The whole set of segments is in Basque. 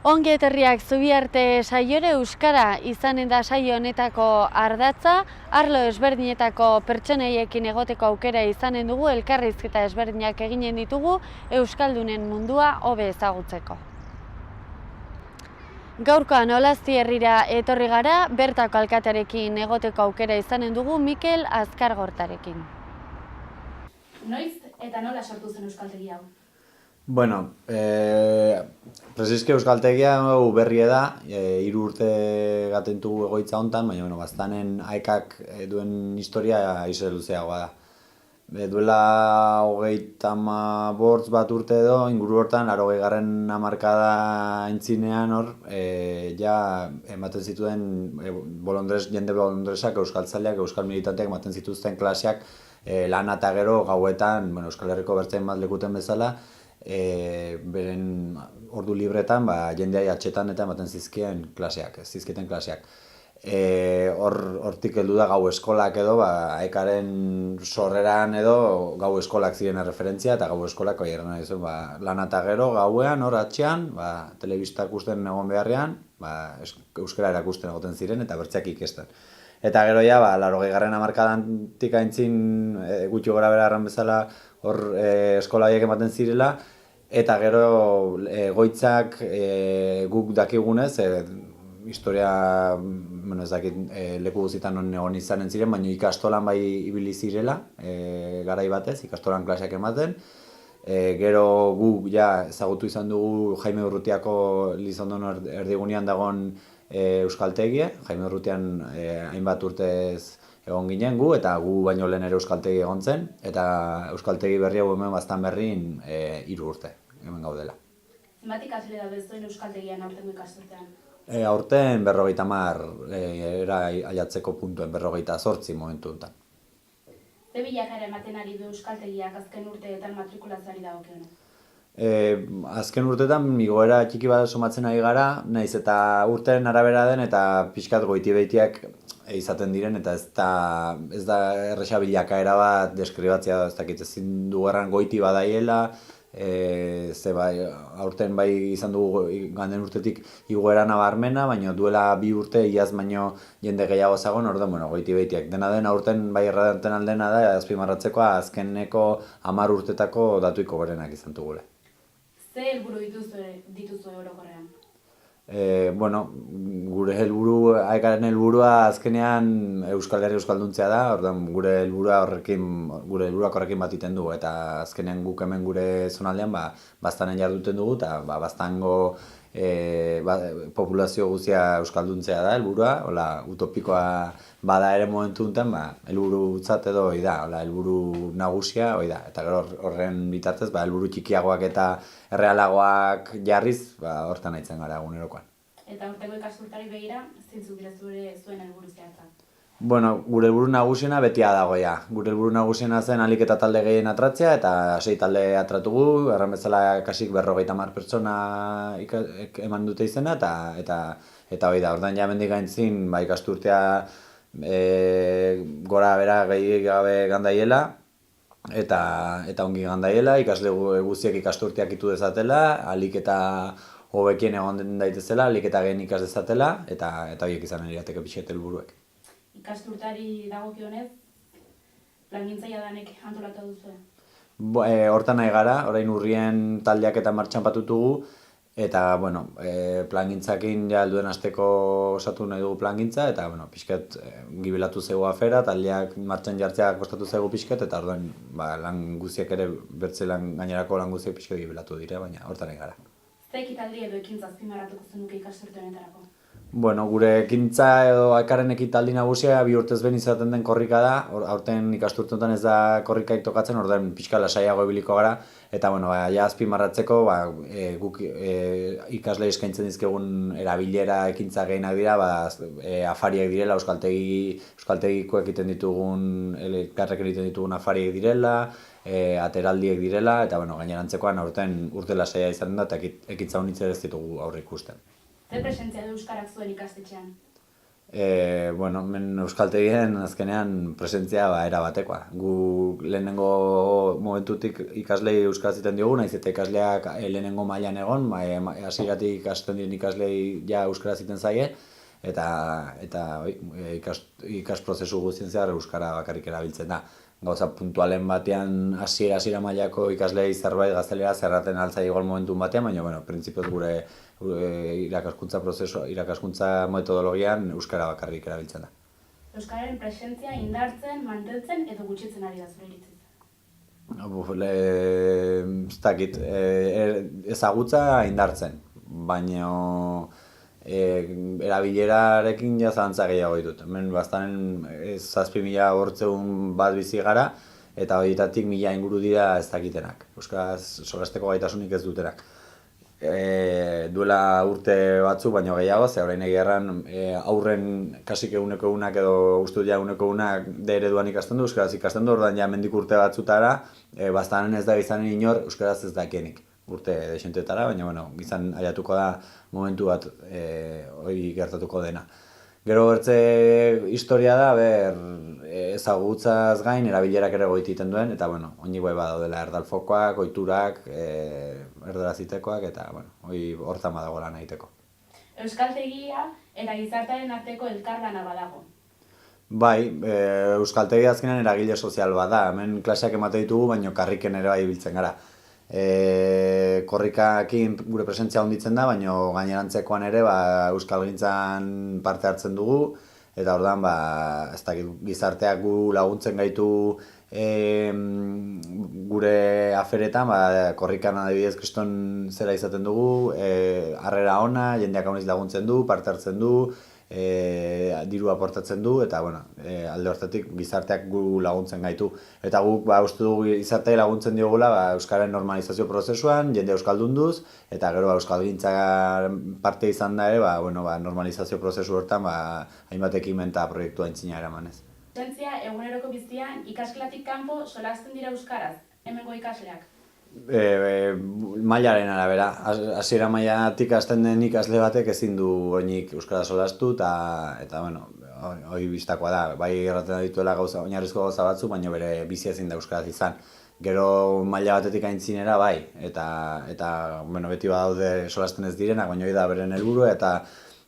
Ongi etorriak Zubiarte saiore euskara izanen da saio honetako ardatza, arlo ezberdinetako pertsoneiekin egoteko aukera izanen dugu, elkarrizketa ezberdinak eginen ditugu euskaldunen mundua hobe ezagutzeko. Gaurkoan Olazti herrira etorri gara, bertako alkatearekin egoteko aukera izanen dugu Mikel Azkargortarekin. Noiz eta nola sortu zen euskaltegi hau? Bueno, Preziske euskaltegia berria da, 3 urte gatentugu egoitza hontan, baina baztanen aekak duen historia ize luzeagoa da. Duela 35 bat urte edo, inguru hortan, 80. hamarkada aintzinean hor, ja ematen zituen jende bolondresak, euskaltzaleak, euskal militanteak ematen zituzten klaseak lan eta gero gauetan, Euskal Herriko bertzain bat lekuten bezala, beren ordu libretan jendeai atxetan eta ematen zizkien klaseak. Hortik heldu da gau eskolak edo, aekaren sorreran edo gau eskolak ziren referentzia, eta gau eskolak lan eta gero gauean hor atxean, telebista ikusten egon beharrean, euskara erakusten egoten ziren eta bertzeak ikesten. Eta gero ja, 80. hamarkadantik aintzin gutxi gora bera erran bezala hor eskola horiek ematen zirela, eta gero egoitzak guk dakigunez, historia, ez dakit leku guztietan non egon izanen ziren, baina ikastolan bai ibili zirela, garai batez, ikastolan klaseak ematen. Gero guk ja ezagutu izan dugu Jaime Urrutiako Lizondon erdigunean dagoen euskaltegia. Jaime Urrutian hainbat urtez egon ginen gu, eta gu baino lehen ere euskaltegi egon zen, eta euskaltegi berri hau hemen baztan berrin 3 urte, hemen gaudela. Zenbat ikasle daude zuen euskaltegian aurtengo ikasturtean? Aurten 50 era aiatzeko puntuen, 58 momentu honetan. Ze bilakaera ematen ari du euskaltegiak azken urteetan matrikulazioari dagokionez? Azken urteetan igoera txiki bat somatzen ari gara, nahiz eta urteen arabera den eta pixkat goiti-beitiak izaten diren, eta ez da erresa bilakaera bat deskribatzea, ez dakit ezin du gerran goiti badaiela, aurten bai izan dugu ganden urtetik igoera nabarmena, baina duela 2 urte iaz baino jende gehiago zagon, orduan, goiti-beitiak. Dena den aurten bai erraten aldena da, azpimarratzekoa azkeneko 10 urtetako datuiko gorenak izan dugule. Ze helburu dituzu orokorrean? Gure aekaren helburua azkenean Euskal Herria euskalduntzea da, orduan gure helburuak horrekin bat iten dugu, eta azkenean guk hemen gure zonaldean baztanen jarduten dugu, eta baztango populazio guztia euskalduntzea da helburua, utopikoa bada ere momentu honetan, helburutzat edo helburu nagusia, eta gero horren bitartez, helburu txikiagoak eta errealagoak jarriz, hortan aitzen gara egunerokoan. Eta urteko ikasturteari begira, zeintzuk dira zuen helburu zehatzak? Gure helburu nagusiena betia dagoia. Gure helburu nagusiena zen ahalik eta talde gehien atratzea, eta 6 talde atratugu, erran bezala kasik 50 pertsona eman dute izena, eta hori da, ordan ja mendik gaintzin ikasturtea gora bera gehi gabe gandaiela, eta ongi gandaiela, ikasle guztiek ikasturteak itu dezatela, ahalik eta hobekien egon daitezela, ahalik eta gehien ikas dezatela, eta horiek izan eriateke pixet helburuek. Ikasturteari dagokionez, plangintzaia danek antolatu duzu? Hortan nahi gara, orain urrien taldeak eta martxan patutugu, eta plangintzakin alduen asteko osatu nahi dugu plangintza, eta pixket gibilatu zego afera, taldeak martxan jartzea kostatu zego pixket, eta orduan lan guziek ere gainerako lan guziek pixket gibilatu dire, baina hortan nahi gara. Ze ekitaldi edo ekintza azpimarratuko zenuke ikasturte honetarako? Gure ekintza edo aekaren ekitaldi nagusia 2 urtez behin izaten den korrika da, aurten ikasturte honetan ez da korrikaik tokatzen, orduan pixka lasaiago ibiliko gara, eta azpimarratzeko guk ikasle eskaintzen dizkegun erabilera ekintza gehienak dira, afariak direla, euskaltegikoek egiten ditugun, elkarrek egiten ditugun afariak direla, ateraldiek direla, eta gainerantzekoan aurten urte lasaia izan da, eta ekintza honitzer ez ditugu aurre ikusten. Ze presentzia du euskarak zuen ikastetxean? Bueno, hemen euskaltegien azkenean presentzia erabatekoa. Gu lehenengo momentutik ikaslei euskaraz egiten diogu, nahiz eta ikasleak lehenengo mailan egon, hasieratik ikasten diren ikaslei ja euskaraz egiten zaie, eta ikas prozesu guztien zehar euskara bakarrik erabiltzen da. Gauza puntualen batean hasiera mailako ikaslei zerbait gaztelera zerraten altzai igual momentun batean, baina bueno, printzipioz gure irakaskuntza metodologian euskara bakarrik erabiltzen da. Euskararen presentzia indartzen, mantentzen edo gutxitzen ari da zure iritziz? Ez dakit, ezagutza indartzen, baina erabilerarekin ja zalantza gehiago ditut. Hemen baztanen 7.800 bat bizi gara, eta horietatik 1.000 inguru dira ez dakitenak. Euskaraz solasteko gaitasunik ez dutenak. Duela urte batzuk, baino gehiago, ze orain egiarran aurren kasik eguneko edo uste dut ja eguneko egunak D ereduan ikasten du, euskaraz ikasten du, orduan ja mendik urte batzutara, baztanen ez da izanen inor euskaraz ez dakienik. Urte desentetara, baina bueno, izan aiatuko da momentu bat hori gertatuko dena. Gero bertze historia da, ezagutzaz gain erabilerak ere goititen duen, eta bueno, oinik bai badaudela erdalfokoak, ohiturak, erdarazitekoak, eta bueno, hori hortan badago lan egiteko. Euskaltegia eta gizartearen arteko elkarlana badago. Bai, euskaltegia azkenean eragile sozial bada, hemen klaseak emate ditugu, baina karriken ere bai biltzen gara. Korrikakin gure presentzia handitzen da, baina gainerantzekoan ere euskalgintzan parte hartzen dugu, eta orduan ez dakit gizarteak gu laguntzen gaitu gure aferetan, korrikan adibidez kriston zera izaten dugu, harrera ona, jendeak hauniz laguntzen du, parte hartzen du, diru aportatzen du, eta bueno, alde hortatik gizarteak gu laguntzen gaitu. Eta guk uste dugu gizarteak laguntzen diogula euskararen normalizazio prozesuan, jende euskaldunduz, eta gero euskalgintza parte izan da ere, normalizazio prozesu hortan hainbat ekimen eta proiektua aintzina eramanez. Presentzia eguneroko bizian ikaskelatik kanpo solasten dira euskaraz, hemengo ikasleak? Mailaren arabera, hasiera mailatik hasten den ikasle batek ezin du oinik euskara solastu, eta bueno, hori bistakoa da, bai erraten dituela oinarrizko gauza batzuk, baina bere bizia ezin da euskaraz izan. Gero maila batetik aintzinera bai, eta beti badaude solasten ez direnak, baina hori da beren helburu,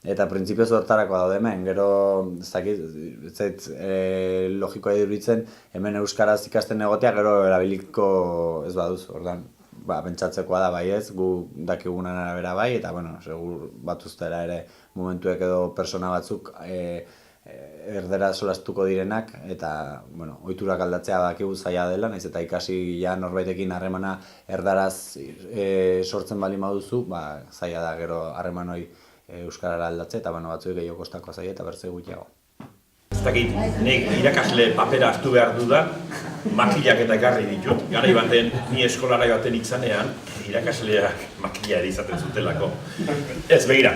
eta printzipioz hortarako daude hemen. Gero, ez dakit, logikoa iduritzen, hemen euskaraz ikasten egotea, gero erabiliko ez baduz, ordan, pentsatzekoa da bai ez, gu dakigunan arabera bai, eta, bueno, segur batuztera ere momentuek edo persona batzuk erdera solastuko direnak, eta, bueno, ohiturak aldatzea badakigu zaila dela, naiz eta ikasi ja norbaitekin harremana erdaraz sortzen baldin baduzu, zaila da gero harreman hori euskarara aldatze, eta batzuek gehiago kostako zaie eta bertze gutxiago. Ez dakit, nik irakasle papera hartu behar dudan, makilak eta ekarri ditut. Garai baten, ni eskolara baten itzanean, irakasleak makila ere izaten zutelako. Ez begira,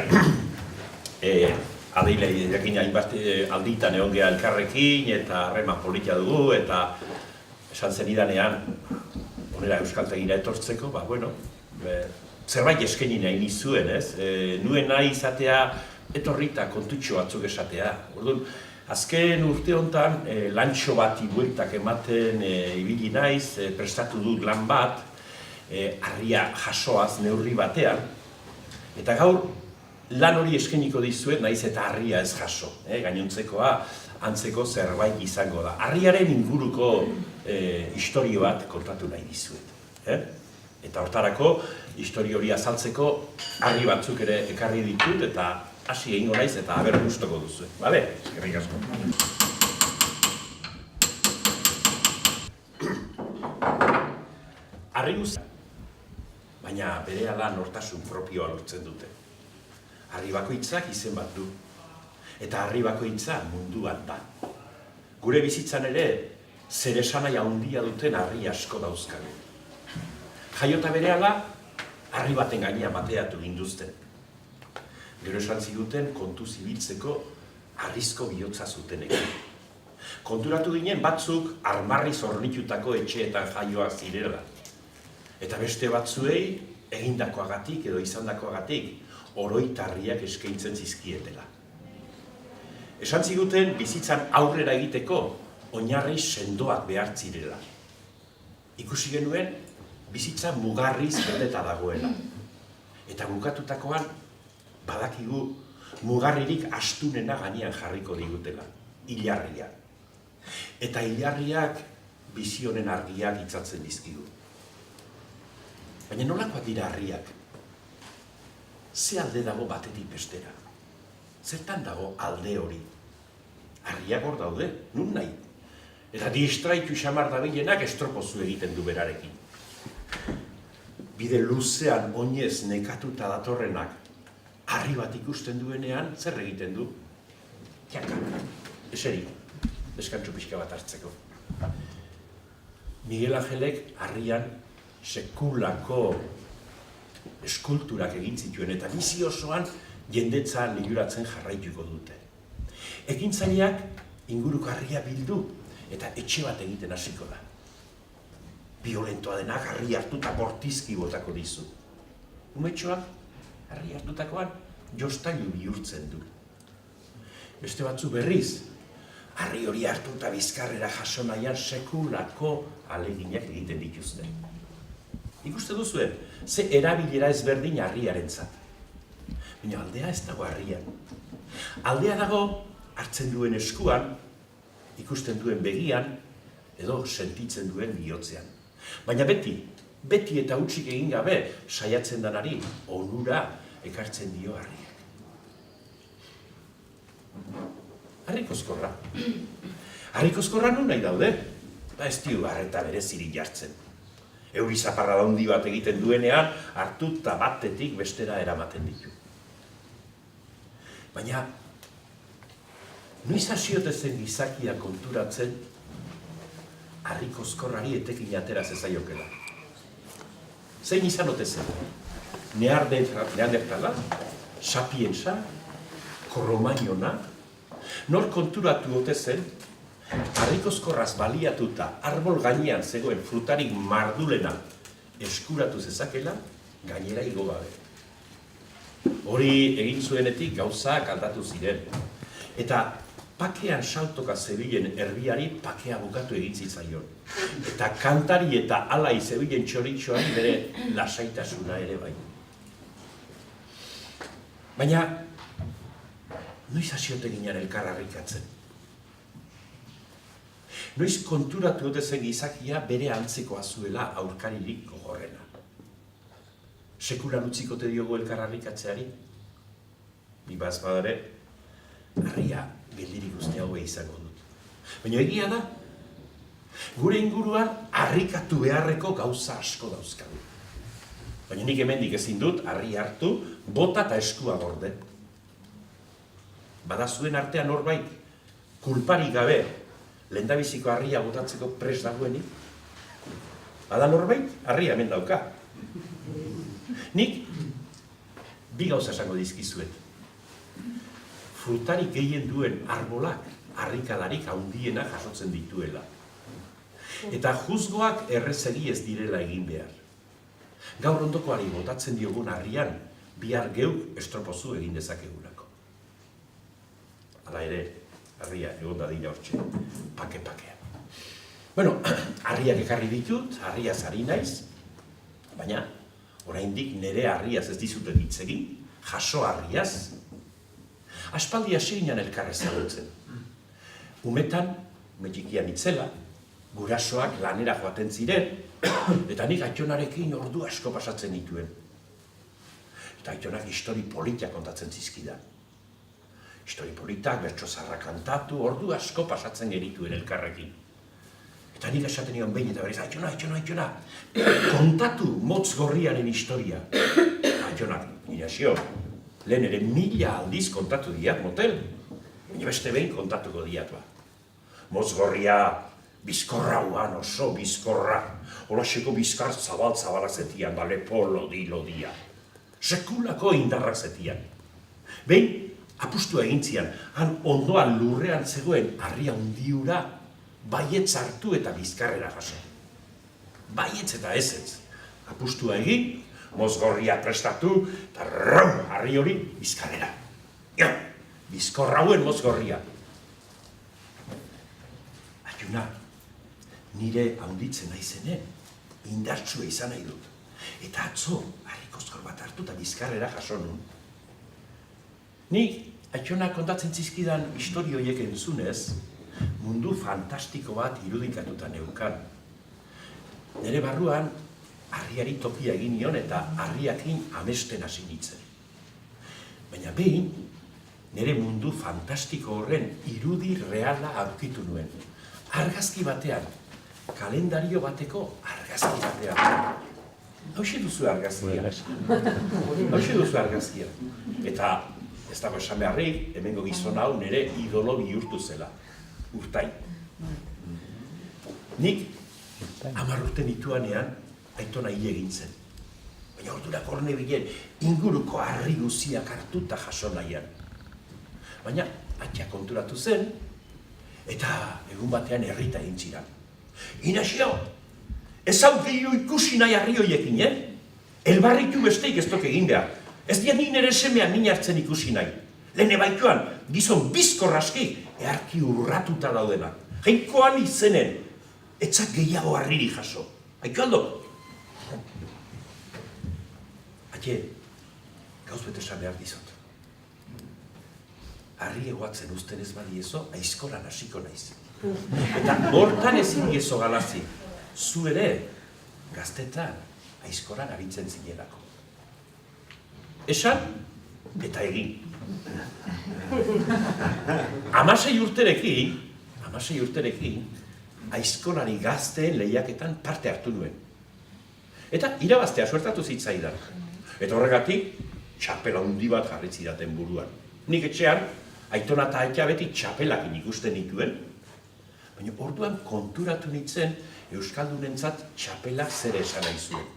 adeile jakin hainbat alditan egon geha elkarrekin, eta harreman politia dugu, eta esan zenidanean, onera euskaltegira etortzeko, zerbait eskaini nahi nizuen, ez? Nuen nahi izatea etorrita kontutxo batzuk esatea. Orduan, azken urte honetan lantxo bat bueltak ematen ibili naiz, prestatu dut lan bat, harria jasoaz neurri batean, eta gaur lan hori eskainiko dizuet naiz eta harria ez jaso. Gainontzekoa antzeko zerbait izango da. Harriaren inguruko istorio bat kontatu nahi dizuet. Eta hortarako, historio hori azaltzeko harri batzuk ere ekarri ditut eta hasi egingo naiz eta aber gustoko duzu. Bale? Eskerrik asko. Harri guztiak, baina berehala nortasun propioa lortzen dute. Harri bakoitzak izen bat du, eta harri bakoitza mundu bat da. Gure bizitzan ere, zer esanai handia duten harri asko dauzkagu. Jaiota berehala, harri baten gainean bateatu ginduzten. Gero esan ziguten kontu zibiltzeko harrizko bihotza zutenekin. Konturatu ginen batzuk armarriz hornitutako etxeetan jaioak zirela. Eta beste batzuei egindakoagatik edo izandakoagatik oroitarriak eskaintzen zizkietela. Esan ziguten bizitzan aurrera egiteko oinarri sendoak behar zirela. Ikusi genuen bizitza mugarriz beteta dagoela. Eta bukatutakoan badakigu mugarririk astunena gainean jarriko digutela, hilarria. Eta hilarriak bizi honen argiak itzatzen dizkigu. Baina nolakoak dira harriak? Ze alde dago batetik bestera? Zertan dago alde hori? Harriak hor daude, nun nahi? Eta distraitu xamar dabilenak estropozu egiten du berarekin. Bide luzean oinez nekatuta datorrenak harri bat ikusten duenean, zer egiten du? Jaka, eseri, deskantzu pixka bat hartzeko. Miguel Angelek harrian sekulako eskulturak egin zituen eta bizi osoan jendetza liluratzen jarraituko dute. Ekintzaileak inguruko harria bildu eta etxe bat egiten hasiko da. Violentoa denak harri hartuta bortizki botako dizu. Umetxoak harri hartutakoan jostailu bihurtzen du. Beste batzu berriz, harri hori hartuta bizkarrera jaso nahian sekulako aleginak egiten dituzte. Ikuste duzuen, ze erabilera ezberdin harriarentzat. Baina aldea ez dago harrian. Aldea dago hartzen duen eskuan, ikusten duen begian, edo sentitzen duen bihotzean. Baina beti eta hutsik egin gabe saiatzen danari onura ekartzen dio harriak. Harrikozkorra. Harrikozkorra nun nahi daude? Ba ez dio harreta berezirik jartzen. Euri zaparra handi bat egiten duenean, hartuta batetik bestera eramaten ditu. Baina, noiz hasiote zen gizakia konturatzen harrikozkorrari etekin atera zezaiokela. Zein izan ote zen? Neandertala, sapiensa, kromañona, nor konturatu ote zen, harrikozkorraz baliatuta arbol gainean zegoen frutarik mardulena eskuratu zezakela gainera igo gabe. Hori egin zuenetik gauzak aldatu ziren. Eta pakean saltoka zebilen erbiari pakea bukatu egin zitzaion. Eta kantari eta alai zebilen txoritxoari bere lasaitasuna ere bai. Baina, noiz hasiote ginen elkar harrikatzen? Noiz konturatu ote zen gizakia bere antzekoa zuela aurkaririk gogorrena. Sekulan utzikote diogu elkar harrikatzeari? Ni bazpadare, harria geldirik usteago izango dut. Baina egia da, gure inguruan harrikatu beharreko gauza asko dauzkagu. Baina nik hemendik ezin dut harri hartu, bota eta eskua gorde. Bada zuen artean norbait, kulparik gabe, lehendabiziko harria botatzeko prest dagoenik. Bada norbait, harria hemen dauka. Nik bi gauza esango dizkizuet. Frutarik gehien duen arbolak harrikadarik handiena jasotzen dituela. Eta juzgoak errezegi ez direla egin behar. Gaur ondokoari botatzen diogun harrian, bihar geuk estropozu egin dezakegulako. Hala ere, harria egon dadila hortxe, pake-pakea. Bueno, harriak ekarri ditut, harriaz ari naiz, baina oraindik nire harriaz ez dizuten hitz egin, jaso harriaz. Aspaldi hasi ginen elkar ezagutzen. Umetan, metxikian itzela, gurasoak lanera joaten ziren, eta nik Aitonarekin ordu asko pasatzen dituen. Eta Aitonak histori politak kontatzen zizkidan. Histori politak, bertso zarra kantatu, ordu asko pasatzen genituen elkarrekin. Eta nik esaten nion behin eta berriz, Aitona, kontatu motz gorriaren historia. Aitonak, Inazio, lehen ere 1000 aldiz kontatu diat motel, baina beste behin kontatuko diat ba. Motz gorria, bizkorra uan oso bizkorra, holaseko bizkar zabalak zetian, da lepo lodia. Sekulako indarrak zetian. Behin, apustua egin zian, han ondoan lurrean zegoen harria hundiura, baietz hartu eta bizkarrera jaso. Baietz eta ezetz. Apustua egin, mozgorria prestatu, eta harri hori bizkarrera. Ja, bizkorrauen mozgorria. Aiuna, nire haunditzen naizenen, indartsua izan nahi dut. Eta atzo, harrikozkor bat hartu eta bizkarrera jaso nun. Nik, Aiona kontatzen zizkidan historio horiek entzunez, mundu fantastiko bat irudikatuta neukan. Nere barruan, harriari tokia egin nion eta harriakin amesten hasi nintzen. Baina behin, nere mundu fantastiko horren irudi reala aurkitu nuen. Argazki batean, kalendario bateko argazki batean. Hauxe duzu argazkia. Hauxe duzu argazkia. Eta ez dago esan beharrik, hemengo gizon hau nire idolo bihurtu zela. Urtain. Nik 10 urte nituanean Aitona hil egin zen. Baina ordurak hor nebilen inguruko harri guziak hartuta jaso nahian. Baina atia konturatu zen, eta egun batean herrita egin ziren. Inaxio, ez hau gehiago ikusi nahi harri horiekin, Elbarritu besteik ez dok egin behar. Ez dian ni nire semean min hartzen ikusi nahi. Lehen baituan, gizon bizkorraski, earki urratuta daudena. Jainkoan izenen, etzak gehiago harriri jaso. Haiko aldo? Aie, gauz bete esan behar dizot. Harri egoatzen usten ez badiezo, aizkoran hasiko naiz. Eta hortan ezin diezo galazi. Zu ere, gaztetan, aizkoran abitzen zinelako. Esan eta egin. 16 urterekin, aizkolari gazteen lehiaketan parte hartu nuen. Eta irabaztea suertatu zitzaidan. Eta horregatik, txapela handi bat jarri zidaten buruan. Nik etxean, Aitona eta Aitea beti txapelakin ikusten nituen, baina orduan konturatu nintzen euskaldunentzat txapela zer esan nahi zuen.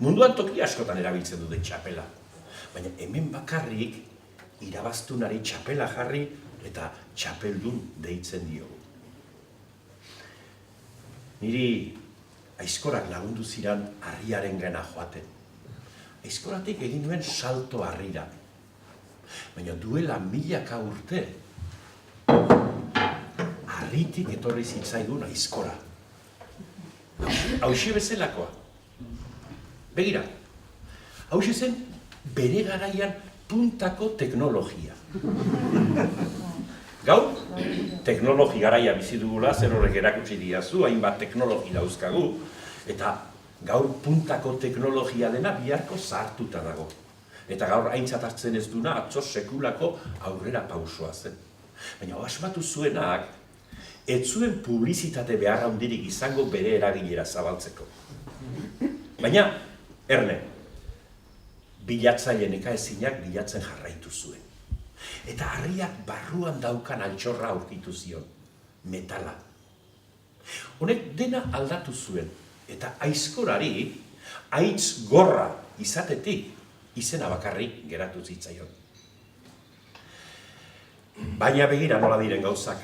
Munduan toki askotan erabiltzen dute txapela, baina hemen bakarrik irabaztunari txapela jarri eta txapeldun deitzen diogu. Niri aizkorak lagundu ziran harriaren gana joaten. Aizkoratik egin nuen salto harrira. Baina duela 1000 urte, harritik etorri zitzaigun aizkora. Hauxe bezalakoa. Begira, hauxe zen bere garaian puntako teknologia. Gaur, teknologi garaia bizi dugula, zer horrek erakutsi diazu, hainbat teknologi dauzkagu, eta gaur puntako teknologia dena biharko zahartuta dago. Eta gaur aintzat hartzen ez duna atzo sekulako aurrera pausoa zen. Baina asmatu zuenak, ez zuen publizitate behar handirik izango bere erabilera zabaltzeko. Baina, erne, bilatzaile nekaezinak bilatzen jarraitu zuen. Eta harriak barruan daukan altxorra aurkitu zion, metala. Honek dena aldatu zuen, eta aizkorari, haitz gorra izatetik, izena bakarrik geratu zitzaion. Baina begira nola diren gauzak.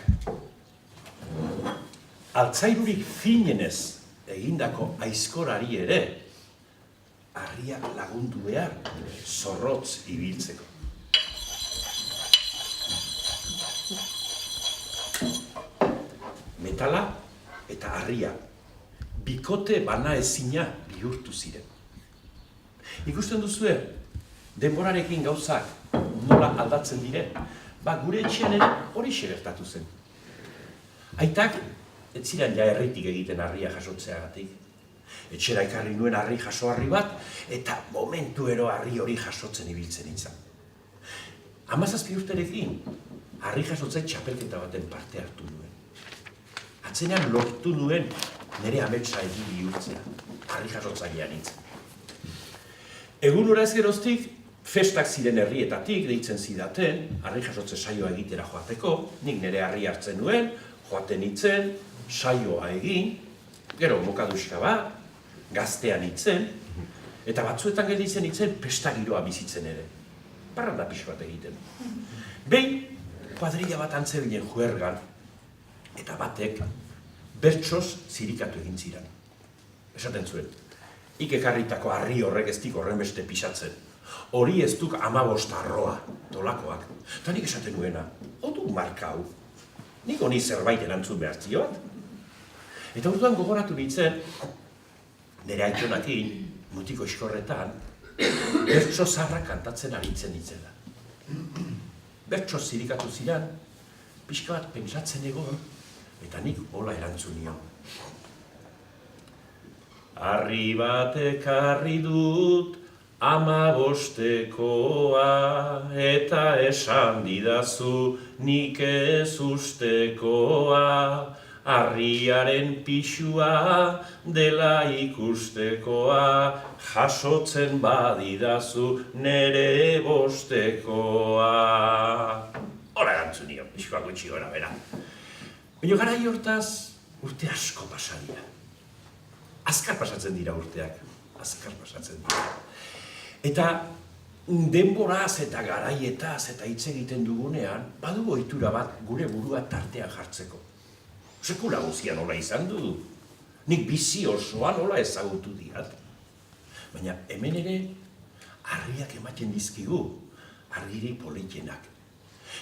Altzairurik finenez egindako aizkorari ere, harriak lagundu behar zorrotz ibiltzeko. Metala eta harria, bikote bana ezina bihurtu ziren. Ikusten duzue, denborarekin gauzak nola aldatzen diren, gure etxean ere hori gertatu zen. Aitak, ez ziren ja herritik egiten harria jasotzeagatik. Etxera ekarri nuen harri jasoharri bat, eta momentuero harri hori jasotzen ibiltzen nintzen. 17 urterekin, harri jasotzen txapelketa baten parte hartu nuen. Atzenean lortu nuen nire ametsa egin bihurtzea, harri jasotzailea nintzen. Egun hura ez geroztik, festak ziren herrietatik deitzen zidaten, harri jasotze saioa egitera joateko, nik nire harri hartzen nuen, joaten nintzen, saioa egin, gero mokaduska bat, gaztean nintzen, eta batzuetan gelditzen nintzen pesta giroa bizitzen ere. Parranda pixo bat egiten. Behin, kuadrilla bat antzebilen juergan, eta batek bertsoz zirikatu egin ziren. Esaten zuen, ik ekarritako harri horrek ez dik horren beste pisatzen. Hori ez duk 15 arroa, dolakoak. Eta nik esaten nuena, odu marka hau. Nik honi zerbait erantzun behar bat. Eta orduan gogoratu nintzen, nire aitonakin, mutiko eskorretan, bertso zaharra kantatzen aritzen ditzela. Bertso zirikatu ziren, pixka bat pentsatzen egon, eta nik hola erantzun nion. Harri bat ekarri dut 15-koa, eta esan didazu nik ez ustekoa, harriaren pixua dela ikustekoa, jasotzen badidazu nere bostekoa. Hora erantzun nion, pixkoa gutxi gora bera. Baina garai hortaz urte asko pasadira. Azkar pasatzen dira urteak, azkar pasatzen dira. Eta denboraz eta garaietaz eta hitz egiten dugunean, badu ohitura bat gure burua tartean jartzeko. Sekula guzia nola izan du, nik bizi osoa nola ezagutu diat. Baina hemen ere, harriak ematen dizkigu, argiri politenak.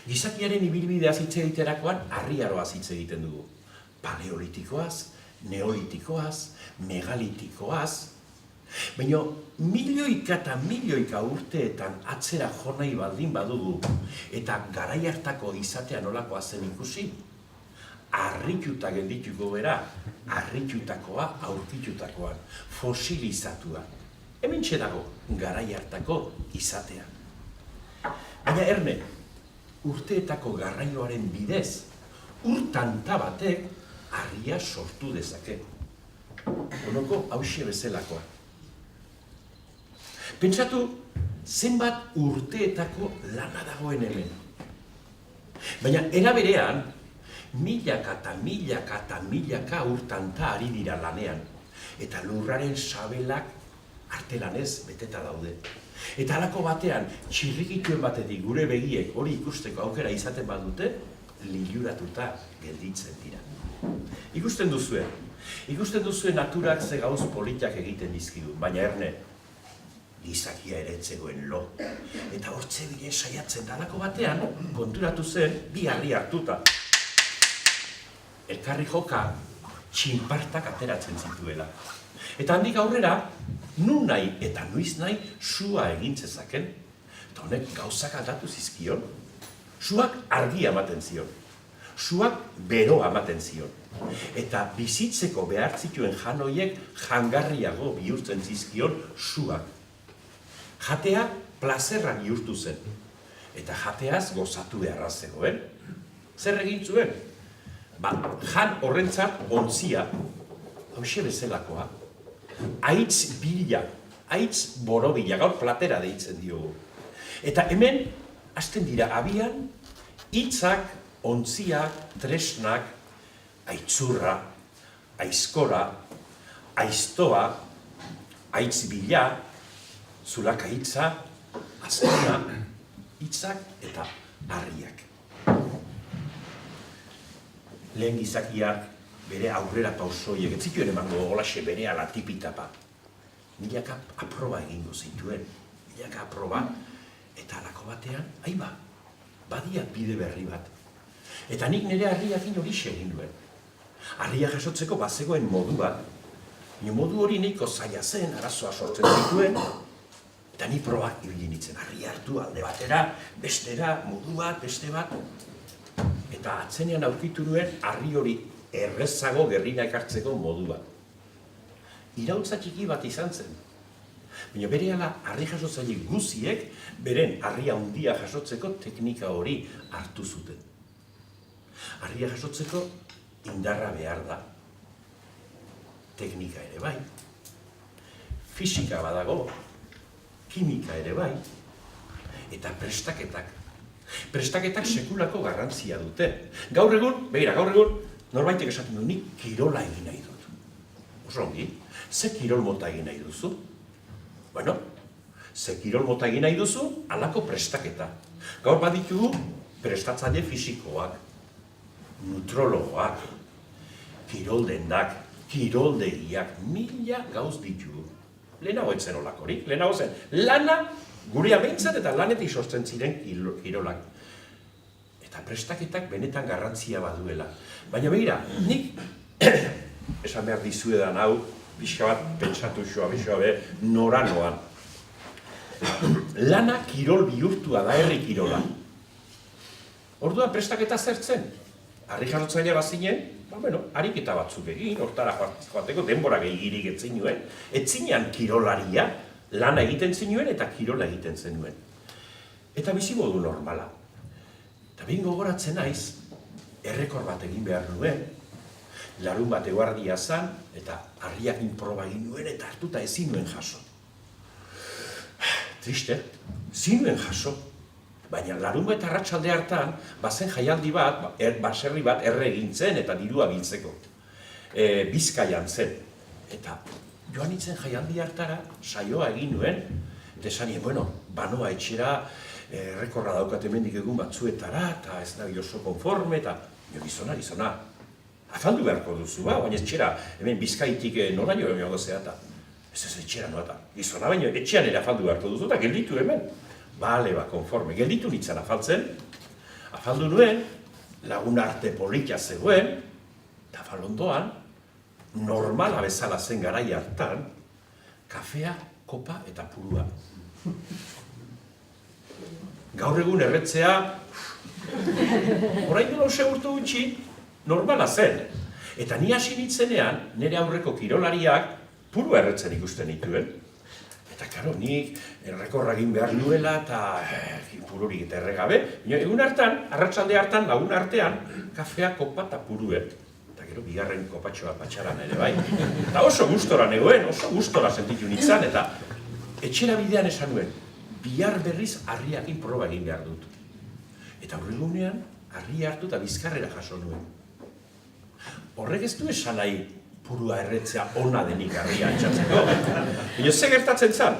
Gizakiaren ibilbideaz hitz egiterakoan harriaroaz hitz egiten dugu. Paleolitikoaz, neolitikoaz, megalitikoaz. Baina milioika eta milioika urteetan atzera jo nahi baldin badugu eta garai hartako izatea nolakoa zen ikusi, harrituta geldituko bera, harritutakoa aurkitutakoan, fosilizatua. Hementxe dago garai hartako izatea. Baina Erne, urteetako garraioaren bidez, urtanta batek harria sortu dezake. Onoko hauxe bezalakoa. Pentsatu, zenbat urteetako lana dagoen hemen. Baina era berean, milaka eta milaka eta milaka urtanta ari dira lanean. Eta lurraren sabelak artelanez beteta daude. Eta halako batean, txirrikituen batetik gure begiek hori ikusteko aukera izaten badute, liluratuta gelditzen dira. Ikusten duzue naturak ze gauz politak egiten dizkidu, baina Erne, gizakia ere etzegoen lo. Eta hortze bide saiatzen dalako batean, konturatu zen, bi harri hartuta. Elkarri joka, txinpartak ateratzen zituela. Eta handik aurrera, nun nahi eta nuiz nahi sua egin zezaken. Eta honek gauzak aldatu zizkion. Suak argia ematen zion. Suak beroa ematen zion. Eta bizitzeko behar zituen janoiek jangarriago bihurtzen zizkion suak. Jatea plazerra bihurtu zen. Eta jateaz gozatu beharra zegoen. Zer egin zuen? Jan horrentzat ontzia, hauxe bezalakoa, aitz bila, aitz borobila, gaur platera deitzen diogu. Eta hemen, hasten dira abian, hitzak, ontziak, tresnak, aitzurra, aizkora, aiztoa, aitz bila, zulaka hitza, azkona, hitzak eta harriak. Lehen gizakiak bere aurrera pausoiek, ez zituen emango golaxe bere ala tipitapa. Milaka aproba egingo zituen, milaka aproba, eta halako batean, aiba, badia bide berri bat. Eta nik nire harriakin horixe egin duen. Harria jasotzeko bazegoen modu bat, modu hori nahiko zaila zen, arazoa sortzen zituen, eta ni probak ibili nintzen, harria hartu alde batera, bestera, modu bat, beste bat. Eta atzenean aurkitu nuen harri hori errezago gerrira ekartzeko modu bat. Iraultza txiki bat izan zen. Baina berehala harri jasotzaile guziek beren harria handia jasotzeko teknika hori hartu zuten. Harria jasotzeko indarra behar da. Teknika ere bai. Fisika badago. Kimika ere bai. Eta prestaketak. Prestaketak sekulako garrantzia dute. Gaur egun, norbaitek esaten du, nik kirola egin nahi dut. Oso ongi, ze kirol mota egin nahi duzu? Bueno, ze kirol mota egin nahi duzu, halako prestaketa. Gaur baditugu prestatzaile fisikoak, nutrologoak, kiroldendak, kiroldegiak, mila gauz ditugu. Lehenago etzen olakorik, lehenago zen lana Gure ameintzat eta lanetik sortzen ziren kirolak. Eta prestaketak benetan garrantzia baduela. Baina begira, nik esan behar dizuedan hau, pixka bat pentsatu xoa nora noan. Lana kirol bihurtua da, herri kirola. Orduan prestaketa zertzen. Harri jasotzailea bazinen, ariketa batzuk egin, hortara joateko denbora gehigirik etzinuen. Etzinean kirolaria, lana egiten zinuen eta kirola egiten zenuen. Eta bizimodu normala. Eta behin gogoratzen naiz, errekor bat egin behar nuen, larun bat eguardia zan, eta harriakin proba egin nuen eta hartuta ezin nuen jaso. Triste, zinuen jaso. Baina larun eta arratsalde hartan, bazen jaialdi bat, baserri bat erre egin zen eta dirua biltzeko. Bizkaian zen. Eta joan nintzen jaialdi hartara, saioa egin nuen, eta esanien, banoa etxera, errekorra daukat hemendik egun batzuetara, eta ez nahi oso konforme, eta gizona, afaldu beharko duzu, baina etxera, hemen Bizkaitik nora jo egon gozea, eta ez etxera noa, eta gizona, baina etxean ere afaldu beharko duzu, eta gelditu hemen. Bale, konforme, gelditu nintzen afaltzen, afaldu nuen, lagun arte polita zegoen, eta afalondoan, normala bezala zen garai hartan, kafea, kopa eta purua. Gaur egun erretzea, orain dela segurtu gutxi, normala zen. Eta ni hasi nintzenean, nire aurreko kirolariak purua erretzen ikusten nituen. Eta, karo, nik errekorra egin behar nuela eta pururik eta erregabe. Egun hartan, arratsalde hartan, lagun artean, kafea, kopa eta purue. Eta gero, bigarren kopatxoa patxaran ere, bai. Eta oso gustora negoen, oso gustora sentitu nintzen, eta etxera bidean esan nuen, bihar berriz harriakin proba egin behar dut. Eta horregunean, harria hartu eta bizkarrera jaso nuen. Horrek ez du esan nahi purua erretzea ona denik harria antxatzeko. Baina ze gertatzen zen,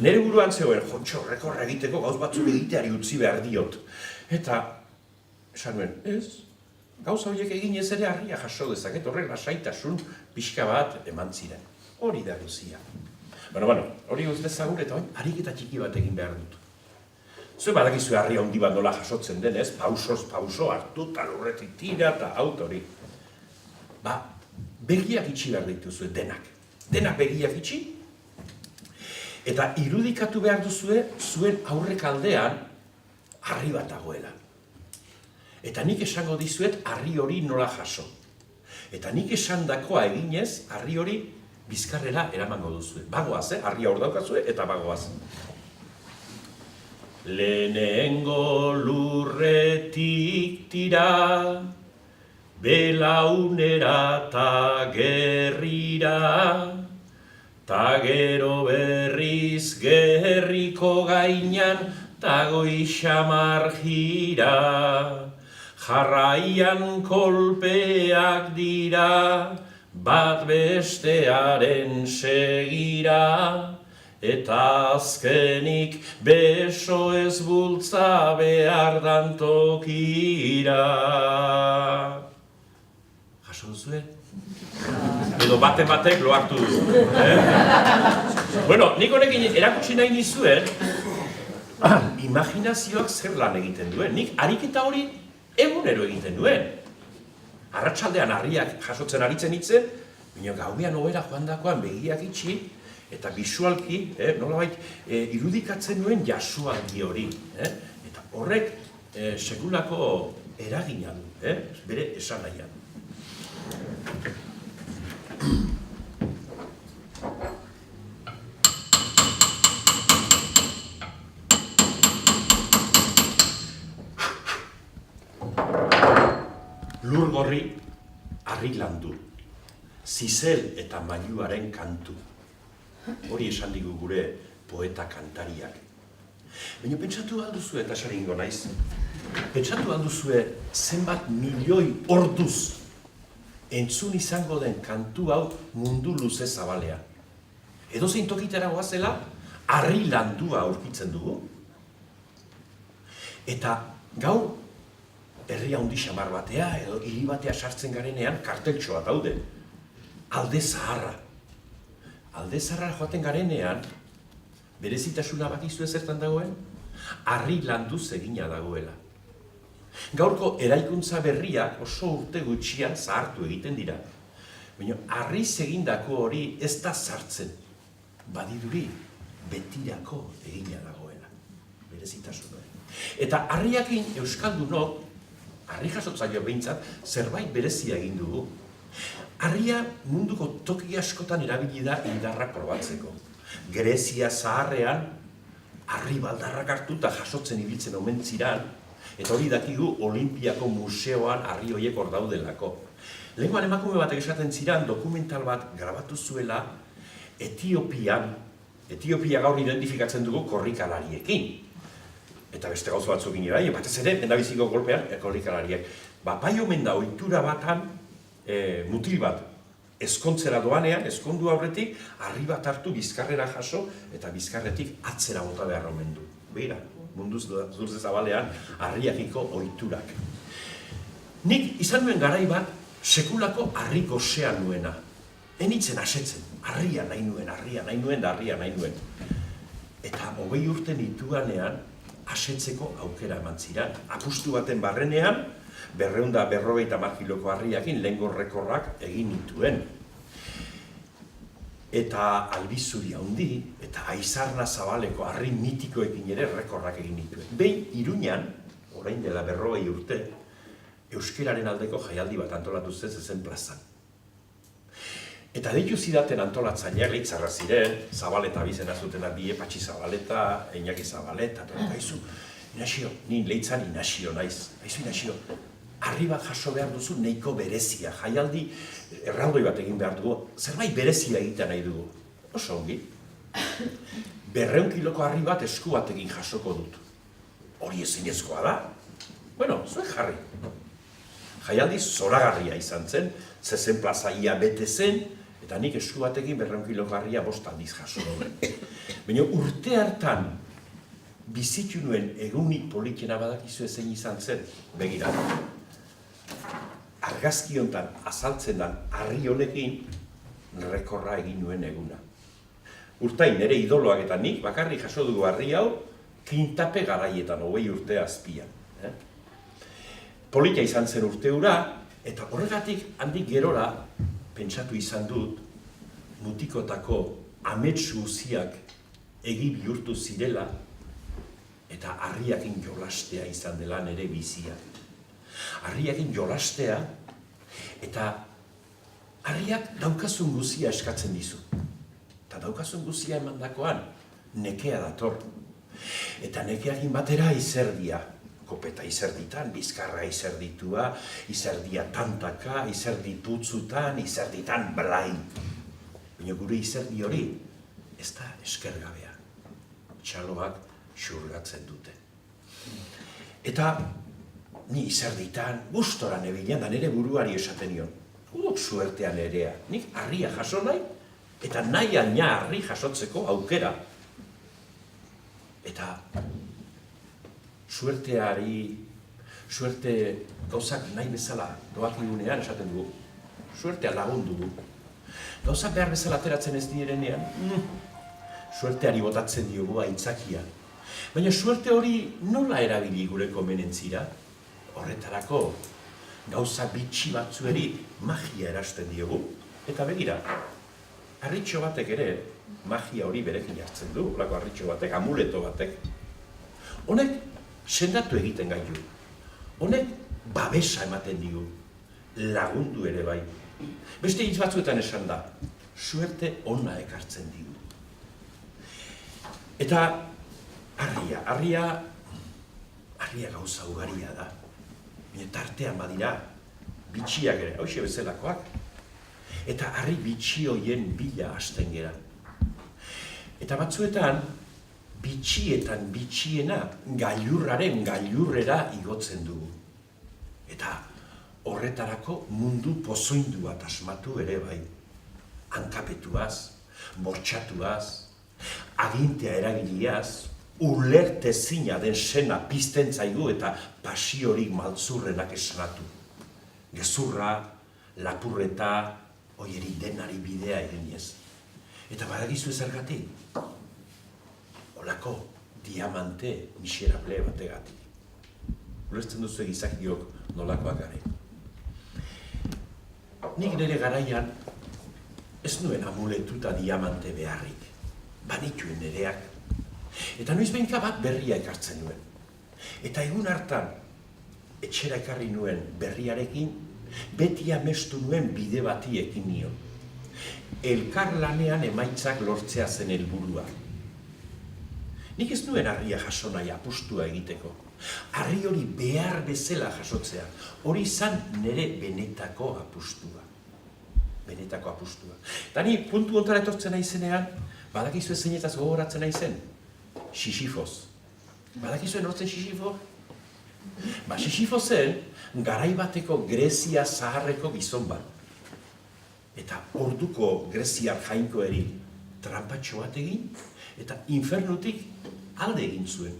nire buruan zegoen, rekorra egiteko gauz batzuk egiteari utzi behar diot. Eta, esan nuen, ez, gauza horiek eginez ere harria jaso dezaket, horrek lasaitasun pixka bat eman ziren. Hori da guzia. Hori guz dezagur eta ariketa txiki bat egin behar dut. Zue badakizu harria handi bat nola jasotzen denez, pausoz pauso hartu eta lurretik tira eta autori. Begiak itxi behar dituzue, denak. Denak begiak itxi. Eta irudikatu behar duzue, zuen aurrek aldean, harri bat dagoela. Eta nik esango dizuet, harri hori nola jaso. Eta nik esandakoa eginez, harri hori bizkarrera eramango duzue. Bagoaz, harria hor daukazue, eta bagoaz. Lehenengo lurretik tira, belaunera ta gerrira, ta gero berriz gerriko gainan, ta goixamar jira. Jarraian kolpeak dira, bat bestearen segira, eta azkenik beso ez bultza behar dan tokira. Jaso duzue? Edo batek lo hartu du. Nik honekin erakutsi nahi nizuen, imaginazioak zer lan egiten duen. Nik ariketa hori egunero egiten duen. Arratsaldean harriak jasotzen aritzen nintzen, baina gauean ohera joandakoan begiak itxi, eta bisualki, nolabait, irudikatzen nuen jasoaldi hori. Eta horrek sekulako eragina du, bere esanahia. Lur gorri, harri landu, zizel eta mailuaren kantu. Hori esan digu gure poeta kantariak. Baina pentsatu alduzue, eta saringo naiz, pentsatu alduzue zenbat milioi orduz entzun izango den kantu hau mundu luze zabalean. Edozein tokitara goazela, harri landua aurkitzen dugu. Eta gaur, herria handi xamar batea edo hiri batea sartzen garenean karteltxoa daude. Alde zaharra. Alde zaharra joaten garenean, Berezitasuna bakizu zertan dagoen? Harri landuz egina dagoela. Gaurko eraikuntza berriak oso urte gutxian zahartu egiten dira. Baina harriz egindako hori ez da sartzen. Badirudi, betirako egina dagoela. Berezitasuna. Eta harriakin euskaldunok, harri jasotzaio behintzat, zerbait berezia egin dugu. Harria munduko toki askotan erabili da indarrak probatzeko. Grezia zaharrean, harri baldarrak hartu eta jasotzen ibiltzen omen ziran, eta hori dakigu Olinpiako museoan harri horiek hor daudelako. Lehengoan emakume batek esaten ziran dokumental bat grabatu zuela Etiopia gaur identifikatzen dugu korrikalariekin. Eta beste gauza batzukin ira, batez ere, endabiziko golpean korrikalariek. Bai omen da ohitura batan mutil bat ezkontzera doanean, ezkondu aurretik, harri bat hartu bizkarrera jaso eta bizkarretik atzera bota behar omen du. Beira, munduz zurze zabalean harriakiko ohiturak. Nik izan nuen garai bat sekulako harri gosean nuena. Enitzen asetzen, harria nahi nuen. Eta 20 urte nituanean asetzeko aukera eman ziran. Apustu baten barrenean, 250 kiloko harriakin lehengo rekorrak egin nituen. Eta albizuri handi eta aizarna zabaleko harri mitikoekin ere rekorrak egin nituen. Behin Iruñan, orain dela 40 urte, euskeraren aldeko jaialdi bat antolatu zen plazan. Eta deitu zidaten antolatzaileak leitzarra ziren, Zabaleta bizena zutena bie, Patxi Zabaleta, Iñaki Zabaleta, eta haizu, Inazio, ni leitzan Inazio naiz. Haizu Inazio, harri bat jaso behar duzu nahiko berezia, jaialdi erraldoi bat egin behar dugu, zerbait berezia egiten nahi dugu. Oso ongi. 200 kiloko harri bat esku batekin jasoko dut. Hori ezinezkoa da. Bueno, zuen jarri. Jaialdi zoragarria izan zen, zezen plazaia bete zen, eta nik esku batekin 200 kiloko harria 5 aldiz jaso duen. Baina urte hartan bizitu nuen egunik politena badakizu zein izan zen, begira. Argazki hontan azaltzen den harri honekin rekorra egin nuen eguna. Urtain nire idoloak eta nik bakarrik jaso dugu harri hau kintape garaietan 20 urte azpian. Polita izan zen urte hura, eta horregatik handik gerora pentsatu izan dut mutikotako amets guziak egi bihurtu zirela eta harriakin jolastea izan dela nire bizia. Harriakin jolastea eta harriak daukazun guzia eskatzen dizu. Eta daukazun guzia emandakoan nekea dator. Eta nekeakin batera izerdia. Kopeta izerditan, bizkarra izerditua, izerdia tantaka, izerdi putzutan, izerditan blai. Baina gure izerdi hori ez da eskergabea. Txaloak xurgatzen dute. Eta ni izerditan, gustora nebilean da nire buruari esaten nion. Udok suertean erea, nik harria jaso nahi, eta nahi aina harri jasotzeko aukera. Eta suerte gauzak nahi bezala doak igunean esaten dugu. Suertea lagundu du. Gauzak behar bezala ateratzen ez direnean, suerteari botatzen diogu aitzakia. Baina suerte hori nola erabili gure komenentzira? Horretarako gauza bitxi batzueri magia erasten diogu. Eta begira, harritxo batek ere magia hori berekin hartzen du, horako harritxo batek, amuleto batek. Honek sendatu egiten gaitu. Honek babesa ematen digu, lagundu ere bai. Beste hitz batzuetan esan da, suerte ona ekartzen digu. Eta harria gauza ugaria da. Eta artean badira, bitxiak ere, hauxe bezalakoak. Eta harri bitxi hoien bila hasten gera. Eta batzuetan, bitxietan bitxiena gailurraren gailurrera igotzen dugu. Eta horretarako mundu pozoindu bat asmatu ere bai. Hankapetuaz, bortxatuaz, agintea erabiliaz, ulertezina den sena pizten zaigu eta pasiorik maltzurrenak esnatu. Gezurra, lapurreta, oieri denari bidea eginez. Eta badakizu zergatik? olako diamante miserable bategatik. Ulertzen duzu gizakiok nolakoak garen. Nik nire garaian ez nuen amuletu eta diamante beharrik, banituen nireak. Eta noiz behinka bat berria ekartzen nuen. Eta egun hartan, etxera ekarri nuen berriarekin, beti amestu nuen bide bati ekin nion. Elkarlanean emaitzak lortzea zen helburua. Nik ez nuen harria jaso nahi apustua egiteko. Harri hori behar bezala jasotzea. Hori izan nire benetako apustua. Benetako apustua. Eta ni puntu ontara etortzen naizenean, badakizue zeinetaz gogoratzen naizen? Sisifoz. Badakizue nortzen Sisifo? Sisifo zen, garai bateko Grezia zaharreko gizon bat. Eta orduko Greziar jainkoeri trampatxo bat egin, eta infernutik alde egin zuen.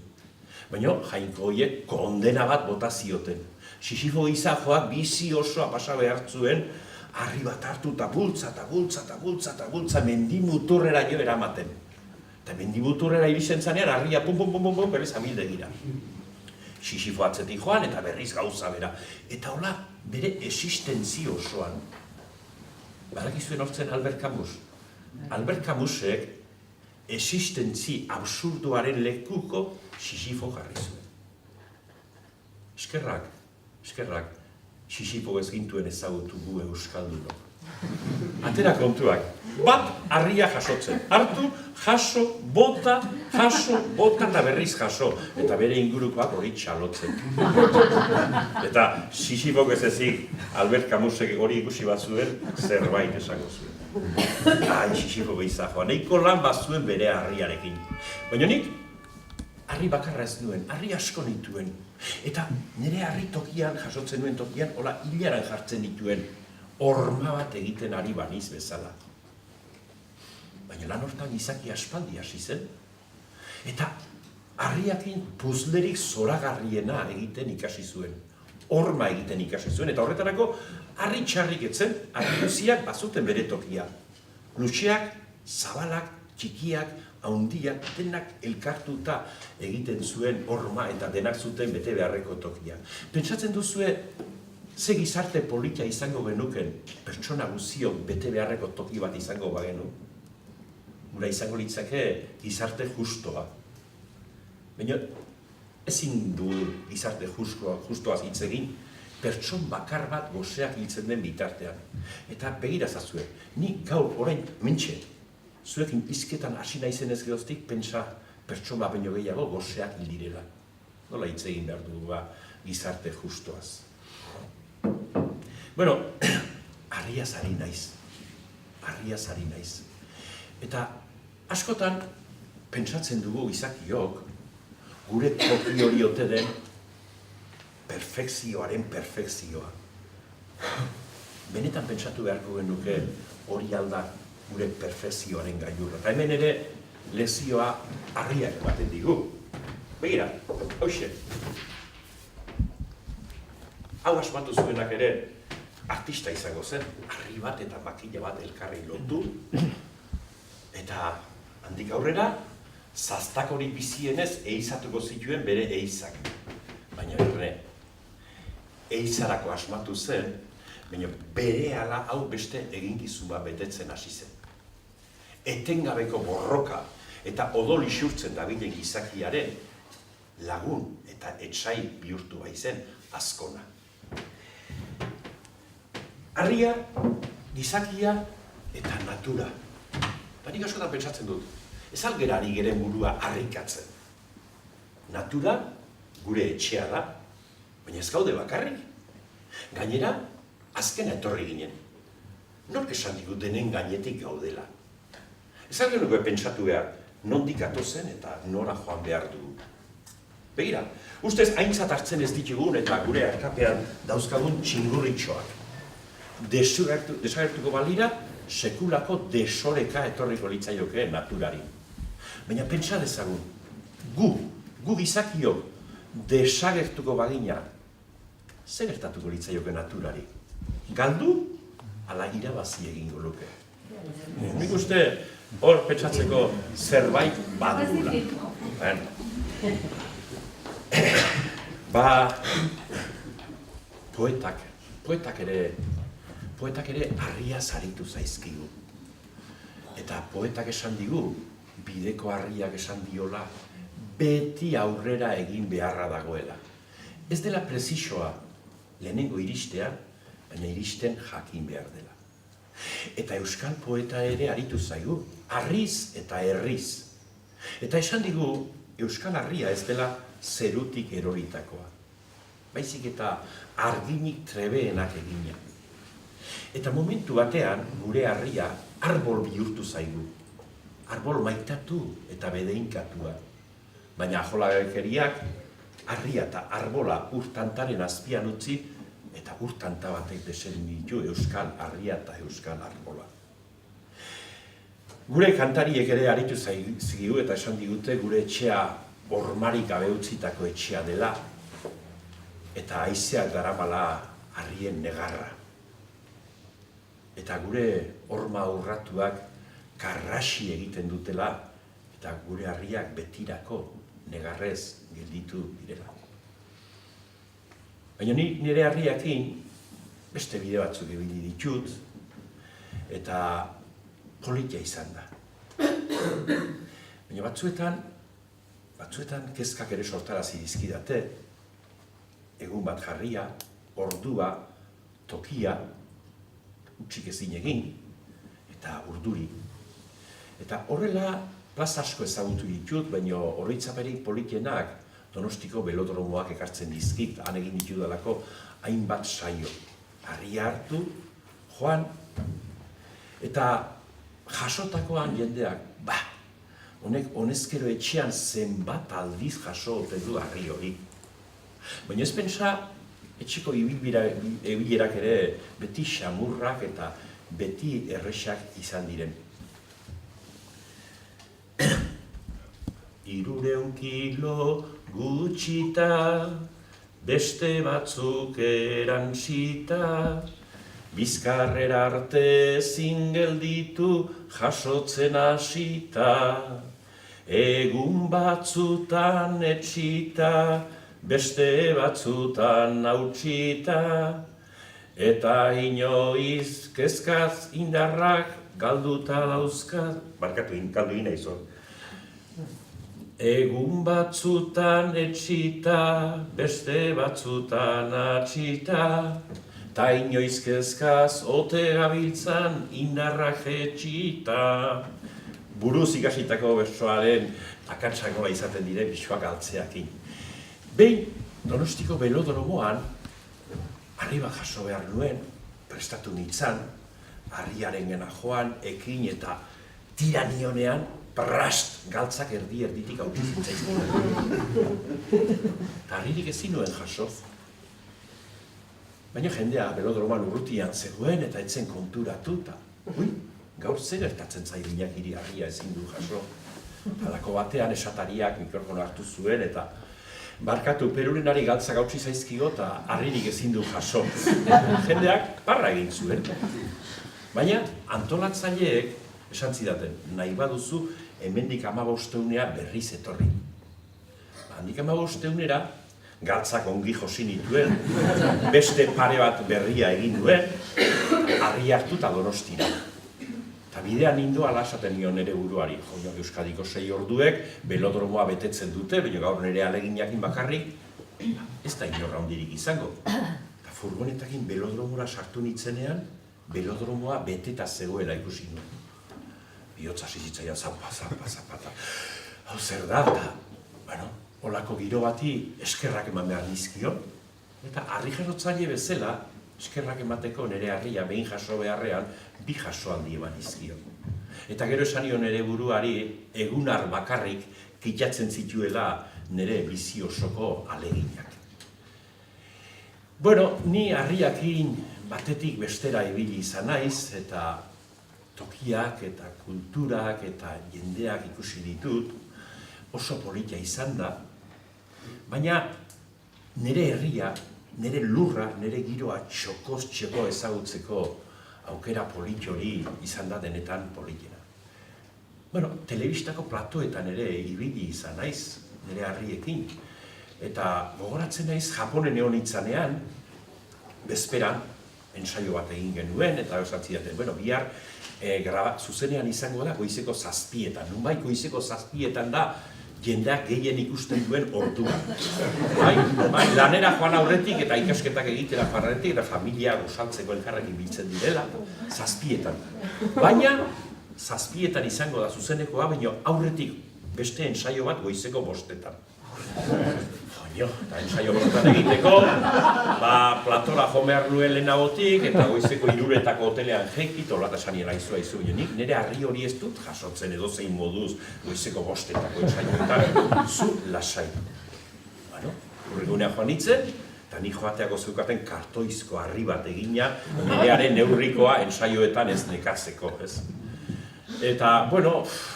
Baina jainko horiek kondena bat bota zioten. Sisifo gizajoak bizi osoa pasa behar zuen, harri bat hartu eta bultza, mendimuturrera jo eramaten. Eta mendimuturrera iristen zanean, harria pum, berriz amildegira. Sisifo atzetik joan eta berriz gauza bera. Eta hola, bere existentzi osoan. Badakizuen hortzen Albert Camus. Albert Camusek existentzi absurduaren lekuko Sisifo jarri zuen. Eskerrak, Sisifo ez gintuen ezagutu gu euskaldunok. Atera kontuak, bat harria jasotzen. Hartu, jaso, bota, eta berriz jaso. Eta bere ingurukoak hori txalotzen. Eta Sisifok ez ezik, Albert Camusek hori ikusi bat zuen, zerbait esango zuen. Sisifo gizajoa, nahiko lan bat zuen bere harriarekin. Baina nik, harri bakarra ez nuen, harri asko nituen. Eta nire harri tokian, jasotzen nuen tokian, hola hilaran jartzen dituen, horma bat egiten ari baniz bezala. Baina lan hortan izaki aspaldi hasi zen. Eta harriakin puzlerik zoragarriena egiten ikasi zuen. Horma egiten ikasi zuen, eta horretarako harri txarrik etzen, harri guziak bazuten bere tokia. Luzeak, zabalak, txikiak, haundiak, denak elkartuta egiten zuen horma eta denak zuten bete beharreko tokia. Pentsatzen duzue, ze gizarte polita izango genuken, pertsona guziok bete beharreko toki bat izango bagenu? Gura izango litzake gizarte justoa. Baina ezin du gizarte justoaz hitz egin, pertson bakar bat goseak hiltzen den bitartean. Eta begira zazue, ni gaur orain mentxe, zuekin hizketan hasi naizenez geroztik, pentsa pertson bat baino gehiago goseak hil direla. Nola hitz egin behar dugu gizarte justoaz. Bueno, harriaz ari naiz. Eta askotan pentsatzen dugu gizakiok gure toki hori ote den perfekzioaren perfekzioa. Benetan pentsatu beharko genuke hori alda gure perfekzioaren gailurra. Eta hemen ere lezioa harriak ematen digu. Begira, hauxe. Hau asmatu zuenak ere artista izango zen, harri bat eta makila bat elkarri lotu, eta handik aurrera, zaztak hori bizienez ehizatuko zituen bere ehizak. Baina erne, ehizarako asmatu zen, baina berehala hau beste eginkizun bat betetzen hasi zen. Etengabeko borroka eta odol isurtzen dabilen gizakiaren lagun eta etsai bihurtu baizen azkona. Harria, gizakia eta natura. Eta nik askotan pentsatzen dut, ez algera ari geren burua harrikatzen. Natura gure etxea da, baina ez gaude bakarrik. Gainera, azkena etorri ginen. Nork esan digu denen gainetik gaudela. Ez algenuko pentsatu behar, nondik atozen eta nora joan behar dugu. Begira, ustez aintzat hartzen ez ditugun eta gure arkapean dauzkagun txingurritxoak. Desagertuko balira, sekulako desoreka etorriko litzaioke naturari. Baina pentsa dezagun, gu gizakiok desagertuko bagina, zer gertatuko litzaioke naturari? Galdu, ala irabazi egingo luke. Nik uste hor pentsatzeko zerbait badugula. Poetak ere harria zaritu zaizkigu. Eta poetak esan digu, bideko harriak esan diola, beti aurrera egin beharra dagoela. Ez dela presisoa lehenengo iristea, baina iristen jakin behar dela. Eta euskal poeta ere aritu zaigu, harriz eta herriz. Eta esan digu, euskal harria ez dela zerutik eroritakoa. Baizik eta arginik trebeenak egina. Eta momentu batean, gure harria arbol bihurtu zaigu. Arbol maitatu eta bedeinkatua. Baina ajolageriak harria eta arbola urtantaren azpian utzi eta urtanta batek desegin ditu euskal harria eta euskal arbola. Gure kantariek ere aritu zigu eta esan digute gure etxea ormarik gabe utzitako etxea dela eta haizeak daramala harrien negarra. Eta gure horma urratuak karrasi egiten dutela eta gure harriak betirako negarrez gelditu direla. Baina nire harriakin beste bide batzuk ibili ditut eta politia izan da. Baina batzuetan kezkak ere sortarazi dizkidate, egun bat jarria, ordua, tokia, utzik ezin egin, eta urduri. Eta horrela plaza asko ezagutu ditut, baina oroitzaperik politienak Donostiko belodromoak ekartzen dizkit, han egin ditudalako hainbat saio. Harria hartu, joan, eta jasotakoan jendeak, honek honezkero etxean zenbat aldiz jaso ote du harri hori. Baina ez pentsa, etxeko ibilerak ere beti xamurrak eta beti erresak izan diren. 300 kilo gutxita, beste batzuk erantzita, bizkarrera arte zingelditu jasotzen hasita, egun batzutan etxita, beste batzutan hautsita, eta inoiz kezkaz indarrak galduta dauzkat, barkatu galdu ina izan. Egun batzutan etxita, beste batzutan atxita, ta inoiz kezkaz ote gabiltzan indarrak etxita. Buruz ikasitako bertsoaren akatsagoa izaten dire pixuak altzeakin. Behin, Donostiko belodromoan, harri bat jaso behar nuen, prestatu nintzan, harriaren gena joan, ekin eta tiranionean, prast, galtzak erditik autizitzen. Eta harririk ezin nuen jaso. Baina jendea belodroman urrutian zegoen eta etzen konturatu eta gaur ze gertatzen zaidinak hiri harria ezin du jaso. Halako batean esatariak mikrofono hartu zuen eta barkatu perurenari galtzak hautsi zaizkigo eta harririk ezin du jaso. Jendeak parra egin zuen. Baina antolatzaileek esan zidaten, nahi baduzu hemendik 15 berriz etorri. Handik 15 galtzak ongi josi nituen, beste pare bat berria egin duen, harri hartu eta Donostira. Eta bidean nindoala esaten nion nire buruari, Euskadiko 6 orduek belodromoa betetzen dute, baina gaur nire aleginakin bakarrik, ez da inorra hondirik izango. Eta furgonetakin belodromora sartu nitzenean, belodromoa beteta zegoela ikusi nuen. Bihotza zizitzaian zapa. Hau zer da, eta, holako giro bati eskerrak eman behar nizkion. Eta harri jasotzaile bezala, eskerrak emateko nire harria behin jaso beharrean, 2 jasoaldi eman nizkion. Eta gero esan nion nire buruari egunar bakarrik kitatzen zituela nire bizi osoko aleginak. Ni harriakin batetik bestera ibili izan naiz, eta tokiak eta kulturak eta jendeak ikusi ditut, oso politia izan da, baina nire herria, nire lurra, nire giroa txokoz txoko ezagutzeko aukera polit hori izan da denetan politena. telebistako platoetan ere ibili izan naiz, nire harriekin. Eta gogoratzen naiz, Japonen egon itzanean, bezperan, ensaio bat egin genuen, eta eusatzi daten, bihar zuzenean izango da goizeko 7:00, nunbait goizeko 7:00 da jendeak gehien ikusten duen ordua. Lanera joan aurretik eta ikasketak egitera joan aurretik eta familia gosaltzeko elkarrekin biltzen direla, 7:00. Baina 7:00 izango da zuzenekoa, baina aurretik beste ensaio bat goizeko 5:00. Eta ensaio 5:00 egiteko, platora jo behar nuen lehenagotik, eta goizeko 3:00 hotelean jeikit, olata esanien aizua izu, nik nire harri hori ez dut jasotzen edozein moduz goizeko 5:00 ensaioetan, zu lasai. Urrigunea joan nintzen, eta nik joateako zeukaten kartoizko harri bat egina, nirearen neurrikoa ensaioetan ez nekatzeko, ez? Eta,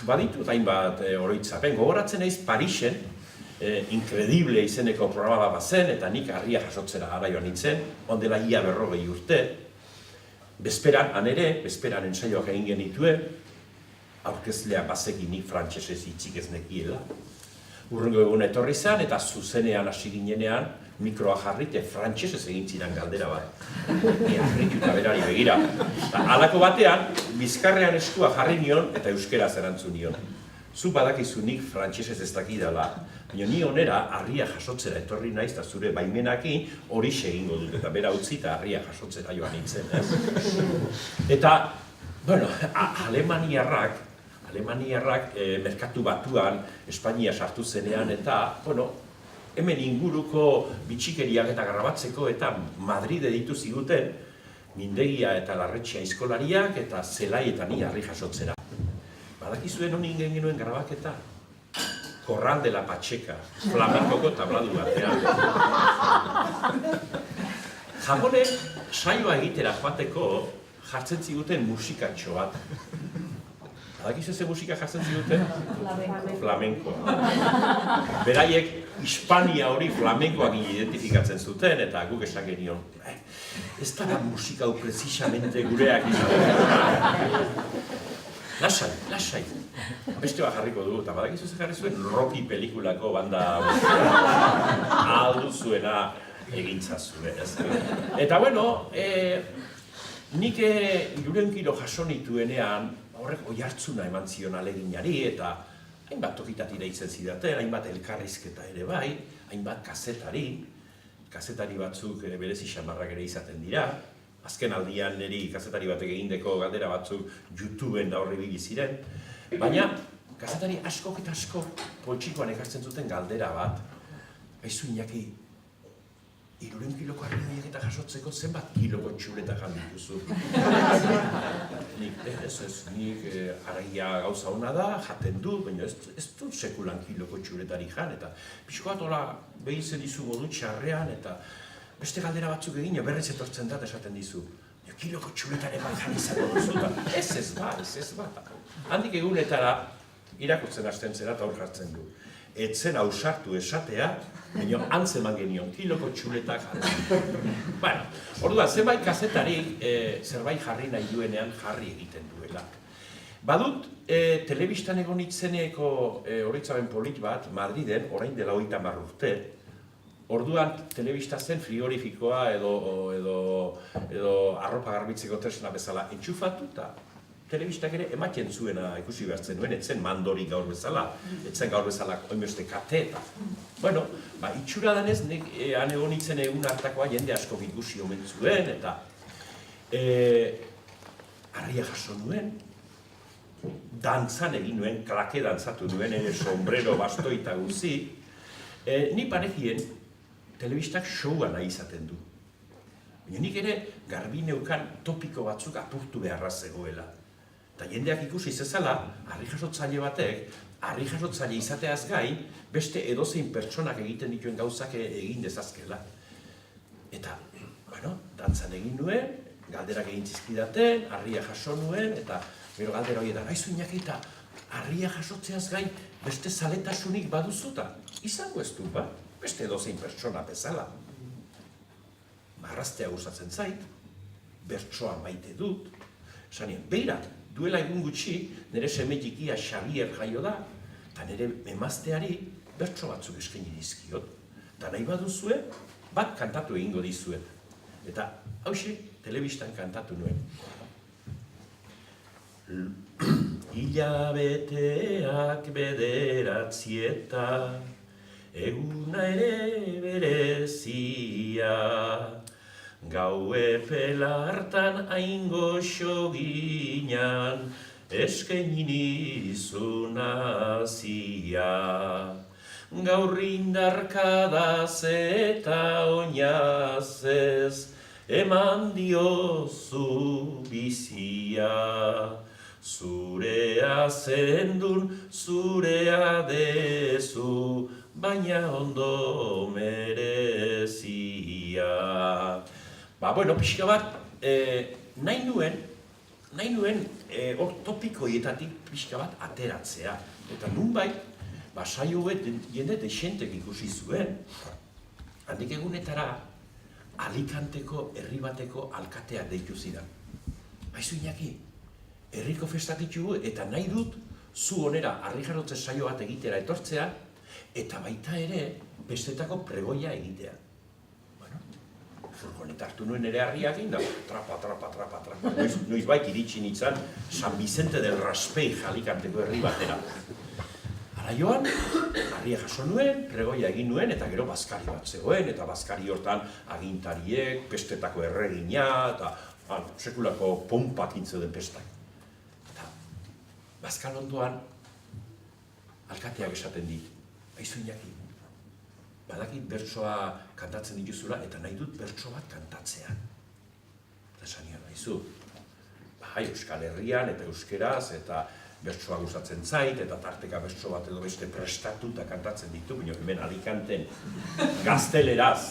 baditut hainbat oroitzapen, gogoratzen naiz Parisen, Incredible izeneko programa bat zen, eta nik harria jasotzera gara joan nintzen, ondela ia 40 urte. Bezperan, bezperan ensaioak egin genituen, aurkezlea bazekin nik frantsesez hitzik ez nekiela. Urrengo egun etorri zen, eta zuzenean hasi ginenean, mikroa jarrite frantsesez egin ziren galdera bat. Harrituta berari begira. Halako batean, bizkarrean eskua jarri nion, eta euskeraz erantzun nion. Zu badakizu nik frantsesez ez dakidala, baina ni onera harria jasotzera etorri naiz, eta zure baimenakin horixe egingo dut, eta bera utzi eta harria jasotzera joan nintzen. Eta, Alemaniarrak merkatu batuan Espainia sartu zenean, eta, hemen inguruko bitxikeriak eta grabatzeko, eta Madride ditu ziguten, mindegia eta larretxea aizkolariak, eta zelai eta ni harri jasotzera. Badakizuen honi ingen genuen grabaketa? Corral de la Pacheca, flamenkoko tabladu batean. Japonen saioa egitera joateko jartzen ziguten musikatxo bat. Badakizu ze musika jartzen ziguten? Flamenkoa. Beraiek Hispania hori flamenkoak identifikatzen zuten, eta guk esan genion. Ez da musika hau precisamente gureak izan. Lasai. Beste bat jarriko dugu, eta badakizu ze jarri zuen Rocky pelikulako banda aldu zuena egintza zuen. Eta nik 300 kilo jaso nituenean, horrek oihartzuna eman zion aleginari, eta hainbat tokitatira itzen zidaten, hainbat elkarrizketa ere bai, hainbat kazetari batzuk berezi xamarrak ere izaten dira. Azken aldian niri kazetari batek egindeko galdera batzuk YouTubeen da horri ziren. Baina, kazetari askok eta asko poltsikoan ekartzen zuten galdera bat. Aizu Iñaki, 300 kiloko harri horiek eta jasotzeko zenbat kiloko txuleta jan dituzu. Nik aragia gauza hona da, jaten du, baina ez dut sekulan kiloko txuletari jan. Eta pixko bat hola behitzen dizu modu txarrean, eta beste galdera batzuk egin, berriz etortzen dat esaten dizu. Kiloko txuletare bat jan izango duzuta. Ez bat. Handik egunetara irakurtzen hasten zera eta hor jartzen du. Etzen ausartu esatea, baina antzeman genion, kiloko txuletak jan. Orduan, zenbait kazetarik zerbait jarri nahi duenean jarri egiten duela. Badut, telebistan egon itzeneko oroitzapen polit bat, Madriden, orain dela 30 urte, orduan telebista zen frigorifikoa edo arropa garbitzeko tresna bezala entxufatu eta telebistak ere ematen zuena ikusi behartzen duen, etzen mandorik gaur bezala, etzen gaur bezala oinbeste kate eta. Itxura danez, han egon itzen egun hartakoa jende asko ikusi omen zuen eta harria jaso nuen, dantzan egin nuen, klake dantzatu nuen, ere sombrero, bastoi eta guzi, ni parekien telebistak showa nahi izaten du. Baina nik ere garbi neukan topiko batzuk apurtu beharra zegoela. Eta jendeak ikusi zezala, harri jasotzaile batek, harri jasotzaile izateaz gain, beste edozein pertsonak egiten dituen gauzak egin dezazkela. Eta, dantzan egin nuen, galderak egin zizkidaten, harria jaso nuen, eta gero galdera horietan, aizu Iñaki eta harria jasotzeaz gain, beste zaletasunik baduzuta. Izango ez du, beste edozein pertsona bezala. Marraztea gustatzen zait, bertsoa maite dut, esanien, beira, duela egun gutxi, nire seme txikia Xabier jaio da, eta nire emazteari bertso batzuk eskaini dizkiot. Eta nahi baduzue, bat kantatu egingo dizuet. Eta hauxe, telebistan kantatu nuen. Hilabeteak bederatzieta, eguna ere berezia, gau epela hartan hain goxo ginan, eskaini nizun azia. Gaur indarkadaz eta oinazez, eman diozu bizia. Zurea zendun, zurea dezu, baina ondo merezia. Bueno, pixka bat, nahi nuen topikoietatik pixka bat ateratzea. Eta nunbait, saio bet jende desentek ikusi zuen, handik egunetara Alicanteko herri bateko alkateak deitu zidan. Aizu Iñaki, herriko festak ditugu eta nahi dut zu onera harrijarotze saio bat egitera etortzea eta baita ere bestetako pregoia egitea. Furgoneta hartu nuen ere harriakin da, trapa. Noizbait iritsi nintzen San Vicente del Raspei Alicanteko herri batera. Hala joan, harria jaso nuen, pregoia egin nuen, eta gero bazkari bat zegoen, eta bazkari hortan agintariek, pestetako erregina, eta sekulako pompak intzeuden pestak. Eta bazkal ondoan, alkateak esaten dit, aizu Iñaki, badakit bertsoa kantatzen dituzula, eta nahi dut bertso bat kantatzea. Eta esan nion, aizu, Euskal Herrian eta euskeraz, eta bertsoa gustatzen zait, eta tarteka bertso bat edo beste prestatuta kantatzen ditu, baina hemen Alicanten gazteleraz,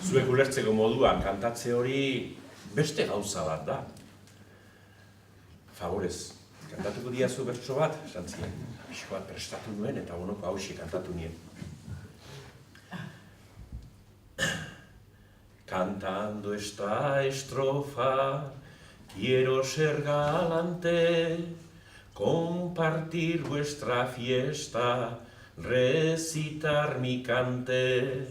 zuek ulertzeko moduan kantatze hori beste gauza bat da. Favorez, kantatuko diazu bertso bat, esan ziren, pixko bat prestatu nuen, eta bonoko hauxe kantatu nien. Cantando esta estrofa, quiero ser galante, compartir vuestra fiesta, recitar mi cante.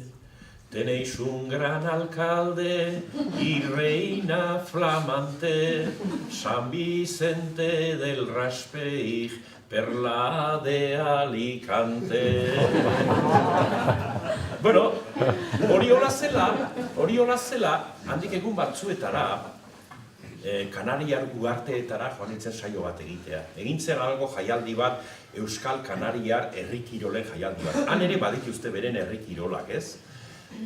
Tenéis un gran alcalde y reina flamante, San Vicente del Raspeig, perla de Alicante. Bueno, hori hola zela, handik egun batzuetara, Kanariar uharteetara joan nintzen saio bat egitea. Egin zen algo jaialdi bat, Euskal Kanariar herrikirolen jaialdi bat. Han ere badituzte beren herrikirolak, ez?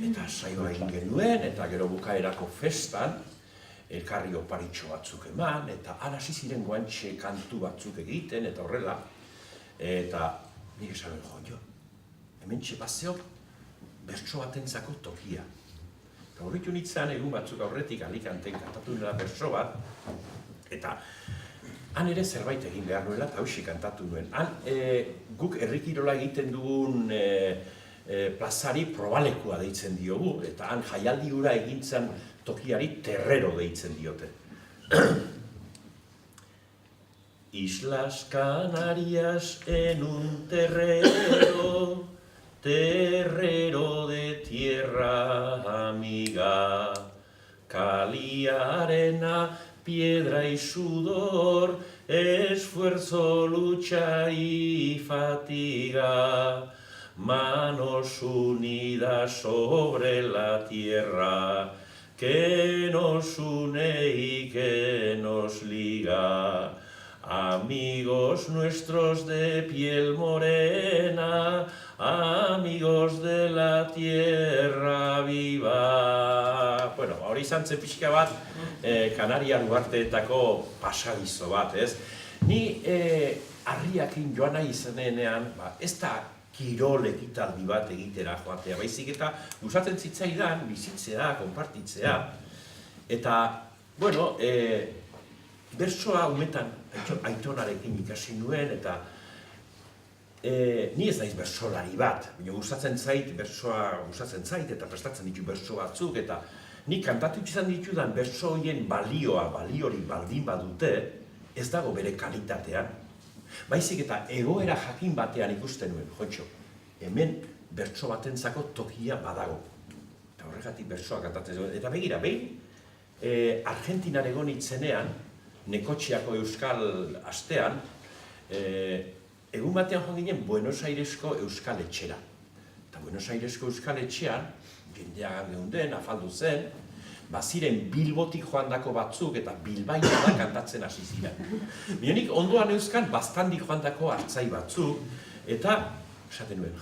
Eta saioa egin genuen, eta gero bukaerako festan, elkarri oparitxo batzuk eman, eta han hasi ziren guantxe kantu batzuk egiten, eta horrela. Eta nik esan jo, hemen txepazeok bertso batentzako tokia. Horritu nintzen egun batzuk aurretik Alicanten kantatu nuela bertso bat, eta han ere zerbait egin behar nuela eta hausi kantatu nuen. Han guk herrikirola egiten dugun plazari probalekua deitzen diogu, eta han jaialdi hura egintzen tokiari terrero deitzen diote. Islas Canarias en un terrero, terrero de tierra amiga, cal y arena, piedra y sudor, esfuerzo, lucha y fatiga, manos unidas sobre la tierra, que nos une y que nos liga. Amigos nuestros de piel morena, amigos de la tierra viva. Bueno, hori izan zen pixka bat, Kanariar uharteetako pasadizo bat, ez? Ni harriakin joan nahi izanean, ez da kirol ekitaldi bat egitera joatea, baizik eta gustatzen zitzaidan bizitzea, konpartitzea. Eta, bueno, bertsoa umetan aitonarekin ikasi nuen, eta ni ez naiz bertsolari bat, baina gustatzen zait, bertsoa gustatzen zait, eta prestatzen ditu bertso batzuk, eta nik kantatu izan ditudan bertso horien baliori baldin badute, ez dago bere kalitatean. Baizik eta egoera jakin batean ikusten nuen, jontxo, hemen bertso batentzako tokia badago. Eta horregatik bertsoak kantatzen zuen. Eta begira, behin, Argentinar egon itzenean, Nekotxiako Euskal Astean, egun batean joan ginen Buenos Airesko Euskal Etxera. Eta Buenos Airesko Euskal Etxean, jendeagan geunden, afaldu zen, baziren Bilbotik joandako batzuk eta Bilbaina da kantatzen hasi ziren. Nionik ondoan euskan baztandik joandako hartzai batzuk, eta esaten nuen,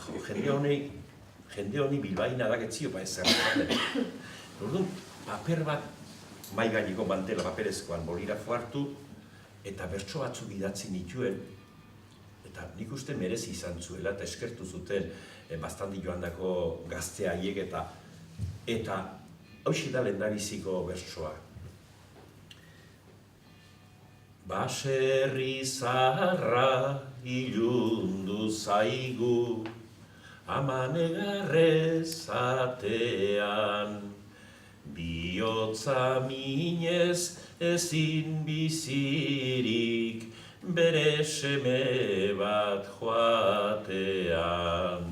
jende honi Bilbaina da getzio, ez zerratzen. Orduan, paper bat, mai gaineko mantela paperezkoan bolirafo hartu, eta bertso batzuk idatzi nituen, eta nik uste merezi izan zuela, eta eskertu zuten baztandik joandako gazte haiek, eta hauxe da lehendabiziko bertsoa. Baserri zaharra ilundu zaigu, ama negarrez atean, bihotza minez ezin bizirik, bere seme bat joatean.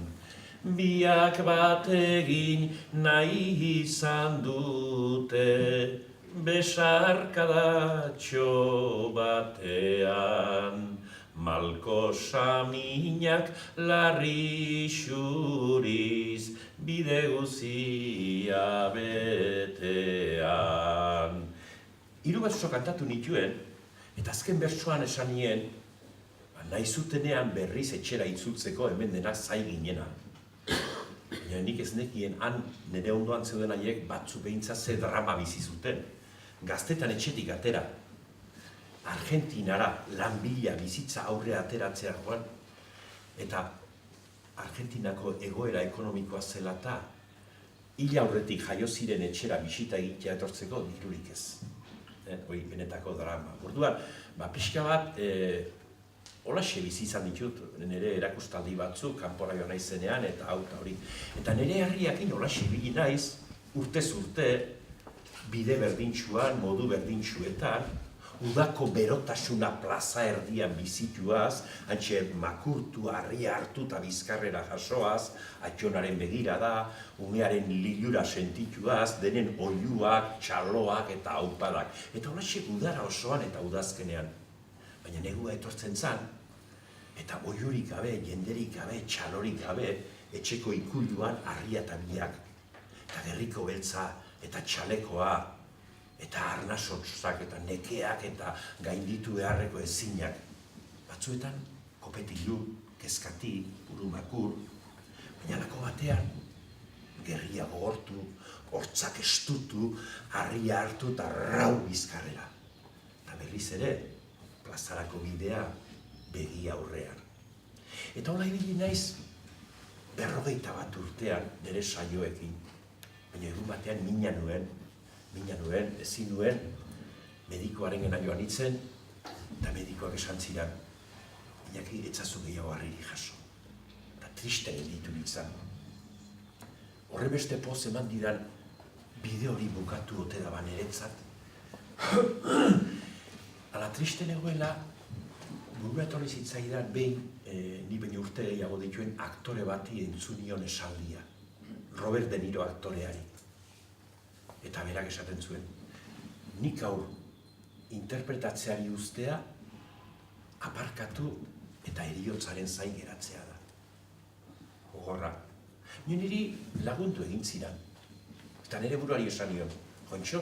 Biak bat egin nahi izan dute, besarkadatxo batean. Malko saminak larri xuriz, bide guzia betean. Hiru bertso kantatu nituen, eta azken bertsoan esan nien, nahi zutenean berriz etxera itzultzeko hemen dena zai ginena. Baina nik ez nekien han nire ondoan zeuden haiek batzu behintzat ze drama bizi zuten. Gaztetan etxetik atera, Argentinara lan bila bizitza aurre ateratzea joan, eta Argentinako egoera ekonomikoa zela eta hil aurretik jaio ziren etxera bisita egitea etortzeko dirurik ez. Hori benetako drama. Orduan, pixka bat, holaxe bizi izan ditut nire erakustaldi batzuk, kanpora joan naizenean, eta hau eta hori. Eta nire herriakin holaxe ibili naiz, urtez urte, bide berdintsuan, modu berdintsuetan, udako berotasuna plaza erdian bizituaz, hantxe makurtu, harria hartu eta bizkarrera jasoaz, atxonaren begirada, umearen lilura sentituaz, denen oiuak, txaloak eta aupadak. Eta holaxe udara osoan eta udazkenean. Baina negua etortzen zan, eta oiurik gabe, jenderik gabe, txalorik gabe, etxeko ikulduan harria eta biak. Eta gerriko beltza, eta txalekoa, eta arnasotzak, eta nekeak, eta gainditu beharreko ezinak. Batzuetan, kopetilu, kezkati, burumakur, baina lako batean, gerria gogortu, hortzak estutu, harria hartu eta rau bizkarrera. Eta berriz ere, plazarako bidea begi aurrean. Eta hola ibili naiz 51 urtean nire saioekin. Baina egun batean mina nuen, ezin nuen, medikoaren gena joan itzen, eta medikoak esan ziren, Iñaki etzazu gehiago harririk jaso. Eta triste gelditu nintzen. Horrebeste poz eman didan bide hori bukatu ote da baneretzat. Ala triste negoela, burua etorri zitzaidan behin, ni baina urte gehiago dituen aktore bati entzunion esaldia. Robert De Niro aktoreari. Eta berak esaten zuen, nik aur interpretatzeari ustea aparkatu eta heriotzaren zain geratzea da. Gogorra. Niri laguntu egin zidan. Eta nire buruari esan nion, Jontxo,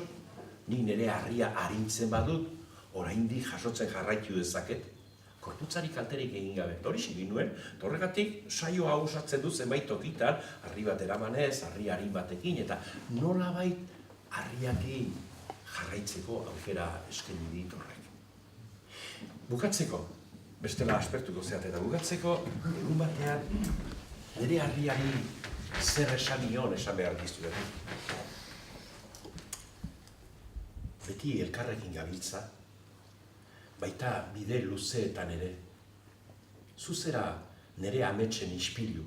nik nire harria arintzen badut, oraindik jasotzen jarraitu dezaket, korputzari kalterik egin gabe. Hori egin nuen, horregatik saioa osatzen du zenbait tokitan, harri bat eramanez, harri arin batekin, eta nolabait harriakin jarraitzeko aukera eskaini dit horrek. Bukatzeko, bestela aspertuko zeat eta bukatzeko, egun batean, nire harriari zer esan nion esan behar dizuet. Beti elkarrekin gabiltza, baita bide luzeetan ere. Zuzera nire ametsen ispilu,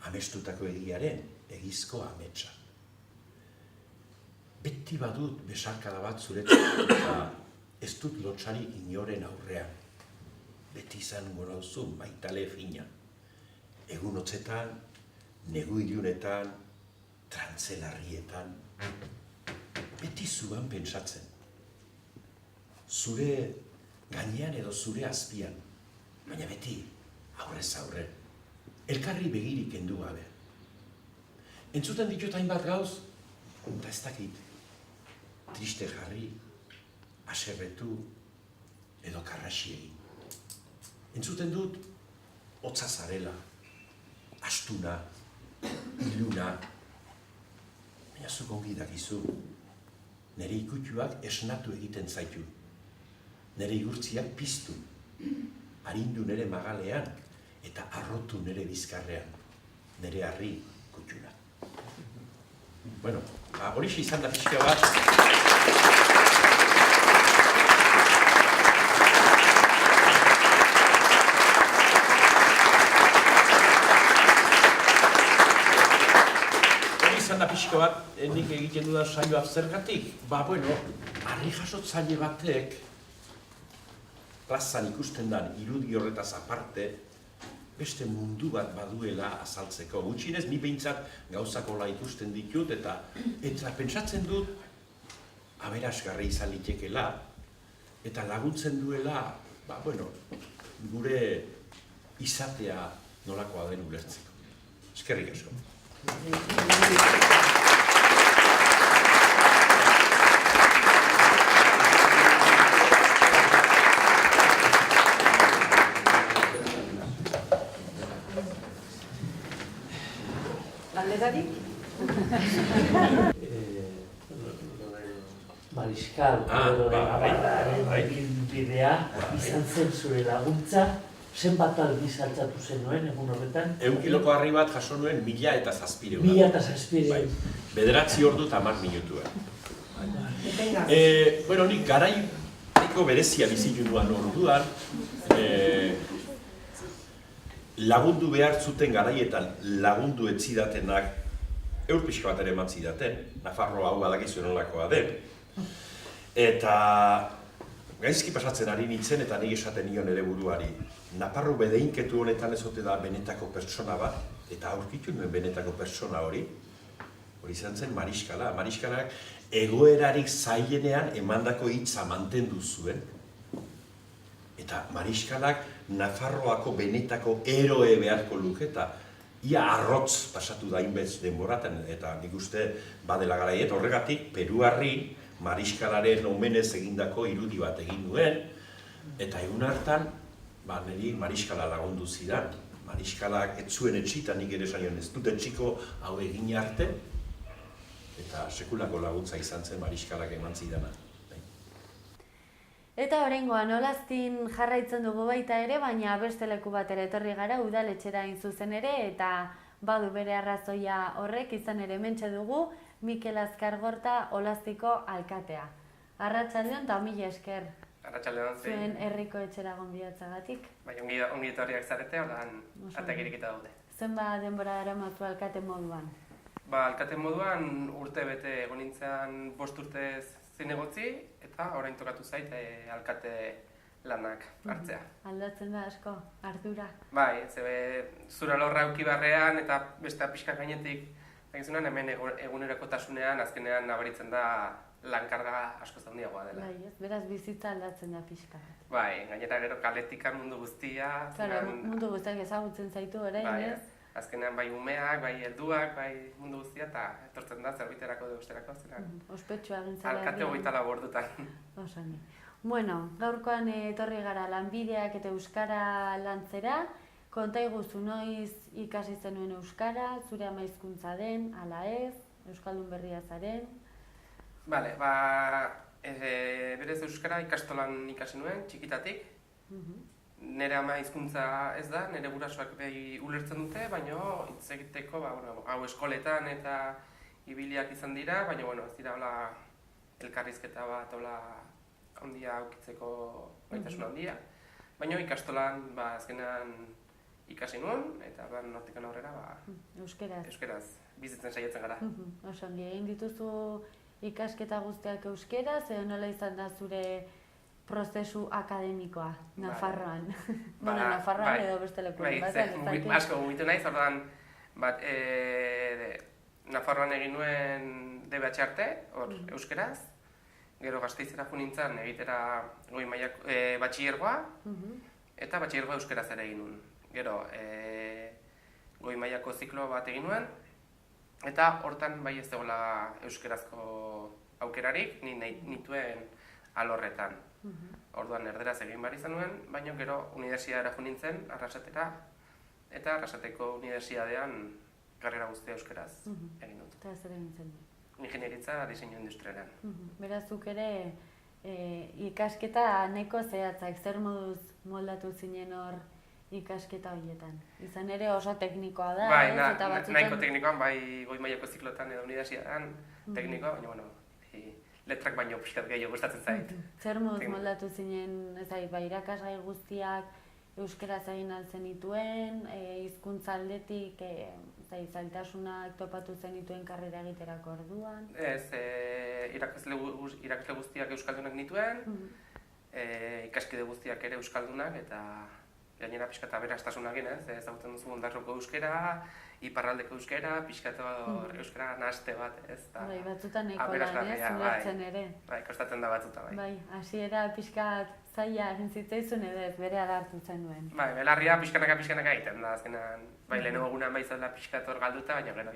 amestutako egiaren egizko ametsa. Beti badut besarkada bat zuretzat eta ez dut lotsarik inoren aurrean. Beti izango nauzu maitale fina. Egun hotzetan, negu ilunetan, trantzelarrietan. Beti zuan pentsatzen. Zure gainean edo zure azpian. Baina beti, aurrez aurre. Elkarri begirik kendu gabe. Entzuten ditut hainbat gauz, eta ez dakit. Triste jarri, haserretu edo karraxi egin. Entzuten dut, hotza zarela, astuna, iluna. Baina zuk ongi dakizu, nire ikutuak esnatu egiten zaitu. Nire igurtziak piztu, arindu nire magalean eta arrotu nire bizkarrean, nire harri kutxuna. Bueno, horixe izan da pixka bat. Pixka bat, nik egiten dudan saioa zergatik? Bueno, harri jasotzaile batek plazan ikusten den irudi horretaz aparte beste mundu bat baduela azaltzeko. Gutxienez, ni behintzat gauzakola ikusten ditut eta pentsatzen dut aberasgarri izan litekeela eta laguntzen duela, gure izatea nolakoa den ulertzeko. Eskerrik asko. Galderarik? Mariskal, bidea izan zen zure laguntza, zenbat aldiz altxatu zenuen egun horretan? 1 kiloko harri bat jaso nuen 1007. 1007. Bederatzi ordu eta 10 minutuen. Nik garaiko berezia bizitu duan orduan, lagundu behar zuten garaietan lagundu etzidatenak eur pixka bat ere eman zidaten, Nafarroa hau badakizu nolakoa den. Eta gaizki pasatzen ari nintzen eta nik esaten nion ere buruari. Nafarro bedeinketu honetan ez ote da benetako pertsona bat, eta aurkitu nuen benetako pertsona hori izan zen Mariskala. Mariskalak egoerarik zailenean emandako hitza mantendu zuen. Eta Mariskalak Nafarroako benetako eroe beharko luke eta ia arrotz pasatu da inbez denboratan eta nik uste badela garaiet. Horregatik, Peruarri Mariskalaren omenez egindako irudi bat egin nuen eta egun hartan niri Mariskala lagundu zidan. Mariskalak ez zuen etxita, nik ere esan ez dut etxiko hau egin arte eta sekulako laguntza izan zen Mariskalak eman zidana. Eta oraingoan Olaztin jarraitzen dugu baita ere, baina beste leku batera etorri gara udaletxera hain zuzen ere eta badu bere arrazoia horrek izan ere hementxe dugu Mikel Azkargorta Olaztiko alkatea. Arratsaldeon eta mila esker. Arratsaldeon zuen herriko etxera gonbidatzagatik. Bai, ongi etorriak zarete, ordan ateak irekita daude. Zenbat denbora daramazu alkate moduan? Alkate moduan urte bete egon nintzen 5 urte zinegotzi eta orain tokatu zait alkate lanak hartzea. Aldatzen da asko, ardura. Bai, zura lorra auki barrean eta beste pixka gainetik egizunan hemen egunerokotasunean azkenean nabaritzen da lankarga asko handiagoa dela. Bai, ez, beraz bizitza aldatzen da pixka. Bai, gainera gero kaletikan mundu guztia. Claro, mundu guztiak ezagutzen zaitu orain, ez? Azkenean bai umeak, bai helduak, bai mundu guztia eta etortzen da zerbiterako edo besterako. Ospetsua egin zara. Alkate 24 ordutan. Osani. Bueno, gaurkoan etorri gara lanbideak eta euskara lantzera. Konta iguzu noiz ikasi zenuen euskara, zure ama hizkuntza den, ala ez, euskaldun berria zaren. Bale, berez euskara ikastolan ikasi nuen, txikitatik. Nire ama hizkuntza ez da, nire gurasoak behi ulertzen dute, baina hitz egiteko hau eskoletan eta ibiliak izan dira, baina ez dira elkarrizketa bat handia aukitzeko gaitasun handia. Baina ikastolan azkenean ikasi nuen, eta nortikan aurrera euskeraz bizitzen saiatzen gara. Osongi, egin dituzu ikasketa guztiak euskeraz, edo nola izan da zure prozesu akademikoa, Nafarroan. Ba, Bueno, Nafarroan bai. edo beste lekuan. Bai, asko mugitu naiz, orduan, Nafarroan egin nuen DBH arte, hor euskeraz, gero Gasteizera jo nintzen egitera goi mailako batxilergoa, eta batxilergoa euskeraz ere egin nuen. Gero, goi mailako ziklo bat egin nuen, eta hortan bai ez dagoela euskerazko aukerarik, ni nituen alorretan. Orduan erderaz egin behar izan nuen, baina gero unibertsitatera jo nintzen, Arrasatera, eta Arrasateko unibertsitatean karrera guztia euskeraz egin dut. Eta zer egin zen? Ingenieritza diseinu industrialean. Berazuk ere ikasketa nahiko zehatzak, zer moduz moldatu zinen hor ikasketa horietan? Izan ere oso teknikoa da, Bai, ez? Eta batzutan... nahiko teknikoan, bai goi mailako ziklotan edo unibertsitatean teknikoa, baina bueno, letrak baino pixkat gehiago gustatzen zait. Zer moduz moldatu zinen, ez da, bai irakasgai guztiak euskeraz egin altzen dituen, hizkuntza aldetik, zailtasunak topatu zenituen karrera egiterako orduan? Ez, irakasle guztiak euskaldunak nituen, ikaskide guztiak ere euskaldunak, eta gainera pixkata aberastasunak ez, ezagutzen duzu Ondarroko euskera, iparraldeko euskera, pixkatu euskera nahaste bat, ez? Bai, batzutan nahiko lan, ez, ulertzen ere. Bai, kostatzen da batzuta, bai. Bai, hasiera pixkat zaila egin zitzaizun edo ez bere hartu zen duen. Bai, belarria pixkanaka egiten da, azkenan, bai, lehenengo egunean bai zaudela pixkat hor galduta, baina gero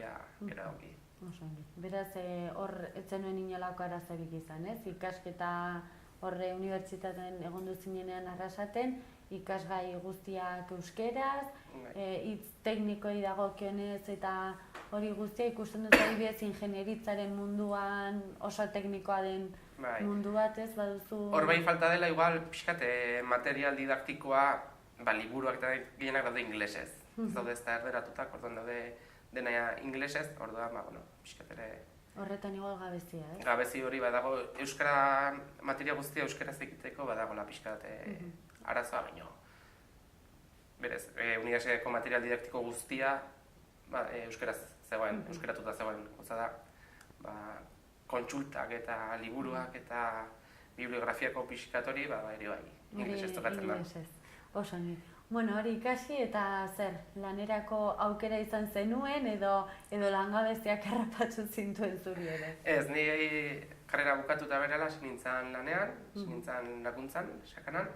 gero ongi. Oso ongi. Beraz, hor ez zenuen inolako arazorik izan, ez? Ikasketa horre unibertsitatean egondu zinenean Arrasaten, ikasgai guztiak euskeraz, hitz teknikoi dagokionez eta hori guztia ikusten dut adibidez ingenieritzaren munduan oso teknikoa den mundu bat, ez baduzu... Hor bai falta dela igual pixkat material didaktikoa, liburuak eta gehienak daude inglesez. Ez daude ez da erderatutak, orduan daude dena inglesez, orduan, pixkat ere... Horretan igual gabezia, ez? Gabezi hori badago, euskara, materia guztia euskaraz egiteko badagoela pixkat arazoa baino. Berez, unibertsitateko material didaktiko guztia euskaraz zegoen, euskaratuta zegoen. Gauza da, kontsultak eta liburuak eta bibliografiako pixkat hori, ere bai, inglesez tokatzen da. Oso ongi. Bueno, hori ikasi eta zer, lanerako aukera izan zenuen edo langabeziak harrapatu zintuen zuri ere? Ez, ni karrera bukatuta berela, sinintzan lanean, sinintzan lakuntzan, sakanan,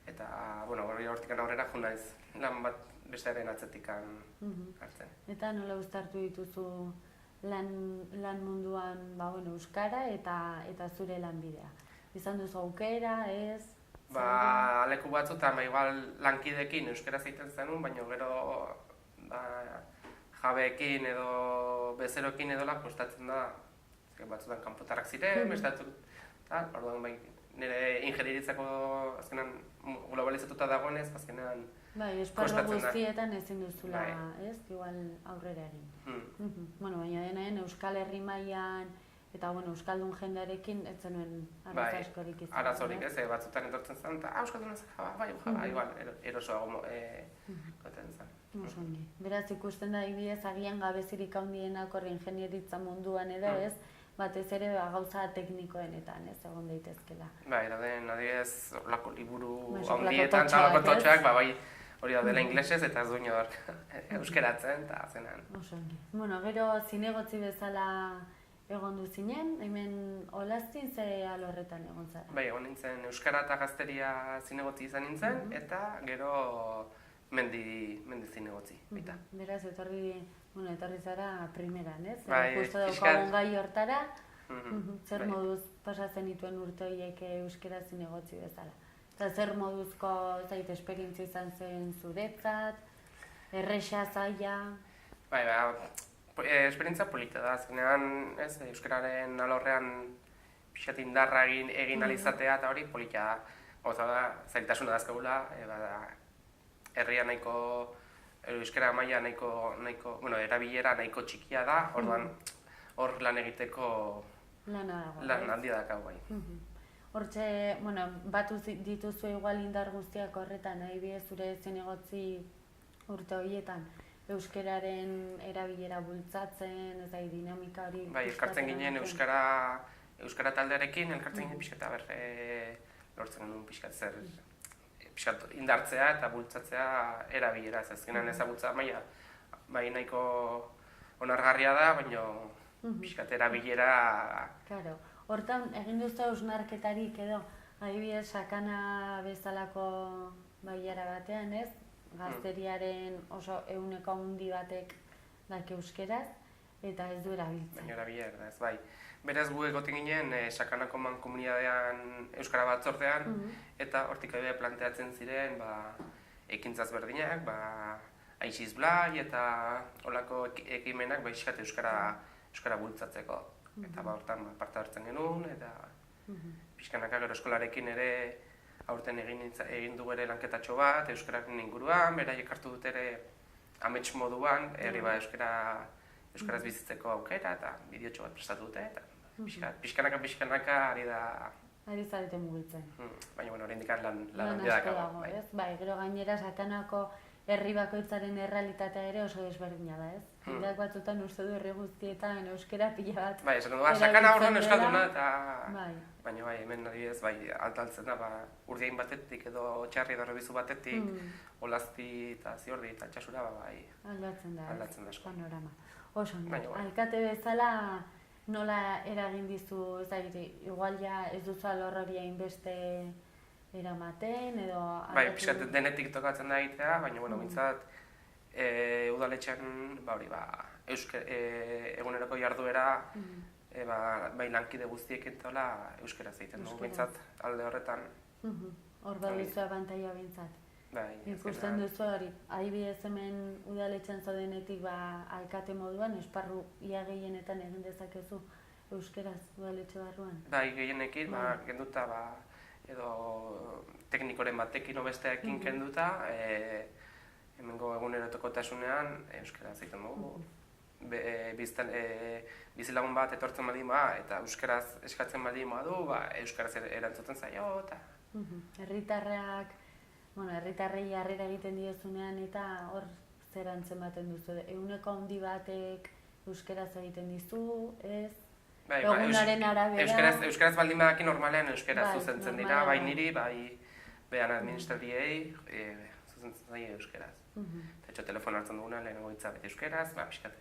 eta, hori hortikan aurrera jo naiz, lan bat bestearen atzetikan hartzen. Eta nola uztartu dituzu lan munduan, euskara eta zure lanbidea? Izan duzu aukera, ez? Leku batzutan, igual lankidekin euskaraz egiten zenun, baina gero jabeekin edo bezerokin edola kostatzen da, batzutan kanpotarrak ziren, orduan nire ingenieritzako azkenan globalizatuta dagoenez, azkenan esparru guztietan ezin duzula, ez? Igual aurrera egin. Baina denaen Euskal Herri mailan eta euskaldun jendearekin ez zenuen arazo askorik izan. Arazorik ez, batzutan etortzen zen, eta euskaldun ez igual, erosoago goten zen. Oso ongi. Beraz ikusten da adibidez agian gabezirik handienak hor ingenieritza munduan edo ez, batez ere gauza teknikoenetan ez egon daitezkela. Bai, dauden adibidez horlako liburu handietan, horlako totxoak, hori daudela inglesez eta ez duen hor euskeratzen eta zenan. Oso ongi. Gero zinegotzi bezala egon duzinen, hemen Olaztin ze alorretan egon zara? Bai, egon nintzen euskara eta gazteria zinegotzi izan nintzen, eta gero mendi zinegotzi. Beraz, etorri zara primeran, ez? Bai, justo daukagun gai hortara, zer moduz pasatzen dituen urte horiek euskara zinegotzi bezala. Eta zer moduzko esperientzia izan zen zuretzat, erresa, zaila? Bai, esperientzia polita da, azkenean, euskararen alorrean pixat indarra egin alizatea eta hori polita da. Gauza da, zailtasuna dazkagula, herria nahiko, euskara maila nahiko, erabilera nahiko txikia da, orduan hor lan egiteko lan handia dakau bai. Hortxe, batu dituzu igual indar guztiak horretan, adibidez zure zinegotzi urte horietan, euskararen erabilera bultzatzen, ez da, dinamika hori... Bai, elkartzen ginen euskara taldearekin, elkartzen ginen pixka eta lortzen genuen pixkat indartzea eta bultzatzea erabilera. Azkenean ezagutza maila bai nahiko onargarria da, baina pixkat erabilera... Claro. Hortan, egin duzu hausnarketarik edo, adibidez, sakana bezalako bailara batean, ez? Gazteriaren oso ehuneko handi batek daki euskeraz, eta ez du erabiltzen. Baina erabilera, ez bai. Beraz gu egoten ginen sakanako mankomunidadean euskara batzordean, eta hortik ere planteatzen ziren ekintzaz berdinak, aixiz blai eta olako ekimenak pixkat euskara bultzatzeko. Eta hortan parte hartzen genuen, eta pixkanaka gero eskolarekin ere aurten egin dugu ere lanketatxo bat, euskararen inguruan, beraiek hartu dut ere amets moduan, euskaraz bizitzeko aukera, eta bideotxo bat prestatu dute, eta pixkanaka ari da... Ari zareten mugitzen. Baina, oraindik lan asko dago, ez? Bai, gero gainera sakanako herri bakoitzaren errealitatea ere oso desberdina da, ez? Jendeak batzutan uste du herri guztietan euskara pila bat... Bai, esan du, sakana horren euskalduna eta... Bai. Baina bai, hemen adibidez, altaltzen da, Urdiain batetik edo Txarri edo Errebizu batetik, Olazti eta Ziordi eta Txasura, bai... Aldatzen da, ez? Panorama. Oso, alkate bezala nola eragin dizu, ez da, igual ja ez duzu alor hori hainbeste eramaten, edo... Bai, pixkat denetik tokatzen da egitea, baina, mintzat, udaletxean, eguneroko jarduera, bai lankide guztiek entola euskaraz egiten dugu, mintzat, alde horretan. Hor baduzu abantaia bintzat. Ikusten duzu hori, adibidez hemen udaletxean zaudenetik alkate moduan, esparru ia gehienetan egin dezakezu euskaraz udaletxe barruan? Bai, gehienekin, kenduta, edo teknikoren batekin obesteekin kenduta, hemengo egunerotokotasunean euskaraz egiten dugu. Bizilagun bat etortzen baldin eta euskaraz eskatzen baldin du, euskaraz erantzuten zaio, eta... Herritarrei harrera egiten diezunean eta hor zer antzematen duzu. Ehuneko handi batek euskaraz egiten dizu, ez? Egunaren arabera... Euskaraz baldin badaki normalean euskaraz zuzentzen dira, bai niri, bai behan administratiei zuzentzen zaie euskaraz. Eta telefon hartzen duguna lehenengo hitza bete euskaraz, pixkat,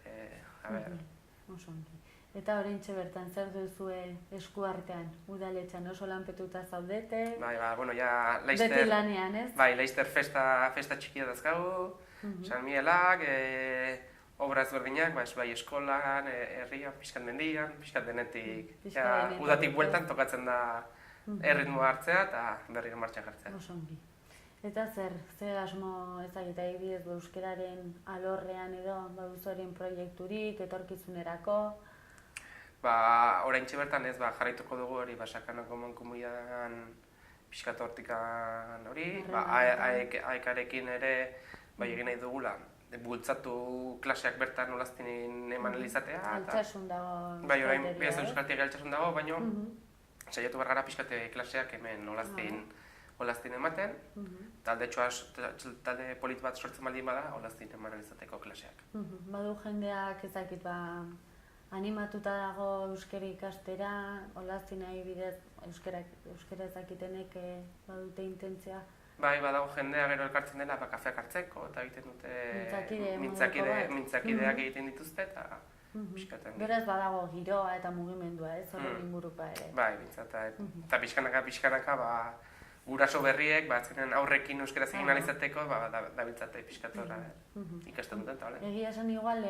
Oso ongi. Eta oraintxe bertan zer duzue eskuartean, udaletxean oso lanpetuta zaudete? Bai, ja, Laster... Beti lanean, ez? Bai, Laster festa txikia dazkagu, San Miguelak, obraz berdinak, bai eskolan, herrian, pixkat mendian, pixkat denetik. Udatik bueltan tokatzen da erritmoa hartzea eta berriro martxan jartzea. Oso ongi. Eta zer asmo ezagita adibidez euskararen alorrean edo baduzoren proiekturik, etorkizunerako? Oraintxe bertan ez, jarraituko dugu hori, sakanako mankomunidadean pixkat hortikan hori, aekarekin ere egin nahi dugula, bultzatu klaseak bertan olaztinin eman elizatea. Altsasun dago. Bai, orain ez euskaltiak altsasun dago, baina saiatu behar gara pixkat klaseak hemen olaztin ematen, talde polit bat sortzen baldin bada, olaztin eman elizateko klaseak. Badu jendeak ezakit animatuta dago euskara ikastera, olaztin nahi bidez euskara ezakitenek badute intentzia? Bai, badago jendea gero elkartzen dela kafeak hartzeko eta egiten dute mintzakideak egiten dituzte eta pixkaten. Beraz badago giroa eta mugimendua, ez horren ingurupa ere. Bai, eta pixkanaka guraso berriek, azkenean aurrekin euskaraz egin alizateko, dabiltzate pixkatora ikasten duten eta hori. Egia esan igual,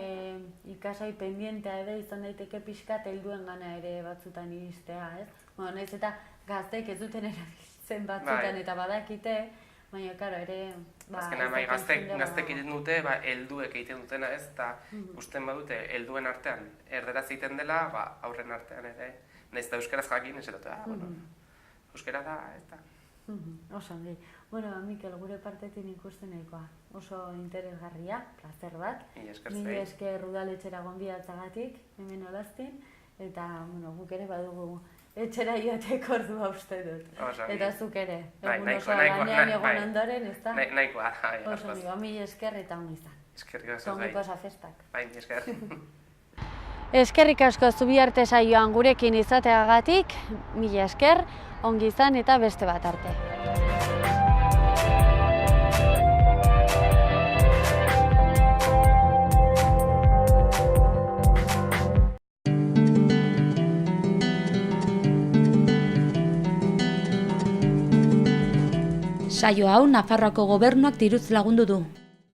ikasai pendientea edo izan daiteke pixkat helduen gana ere batzutan iristea, ez? Nahiz eta gazteek ez duten erabiltzen batzutan eta badakite, baina, karo, ere... Azkenean, gazteek egiten dute, helduek egiten dutena ez, eta ikusten badute, helduen artean erderaz egiten dela, aurren artean ere, nahiz eta euskaraz jakin, ez dut, euskara da, ez da. Oso ongi. Bueno, Mikel, gure partetik ikusten nahikoa. Oso interesgarria, plazer bat. Mila esker udaletxera gonbidatzagatik, hemen olaztin, eta guk ere badugu etxera joateko ordua uste dut. Eta zuk ere, egun oso lanean egon ondoren, ez da? Nahikoa. Oso ongi, mila esker eta ongi izan. Eskerrik asko. Ongi pasa festak. Bai, mila esker. Eskerrik asko Zubiarte saioan gurekin izateagatik, mila esker, ongi izan eta beste bat arte. Saio hau Nafarroako Gobernuak diruz lagundu du.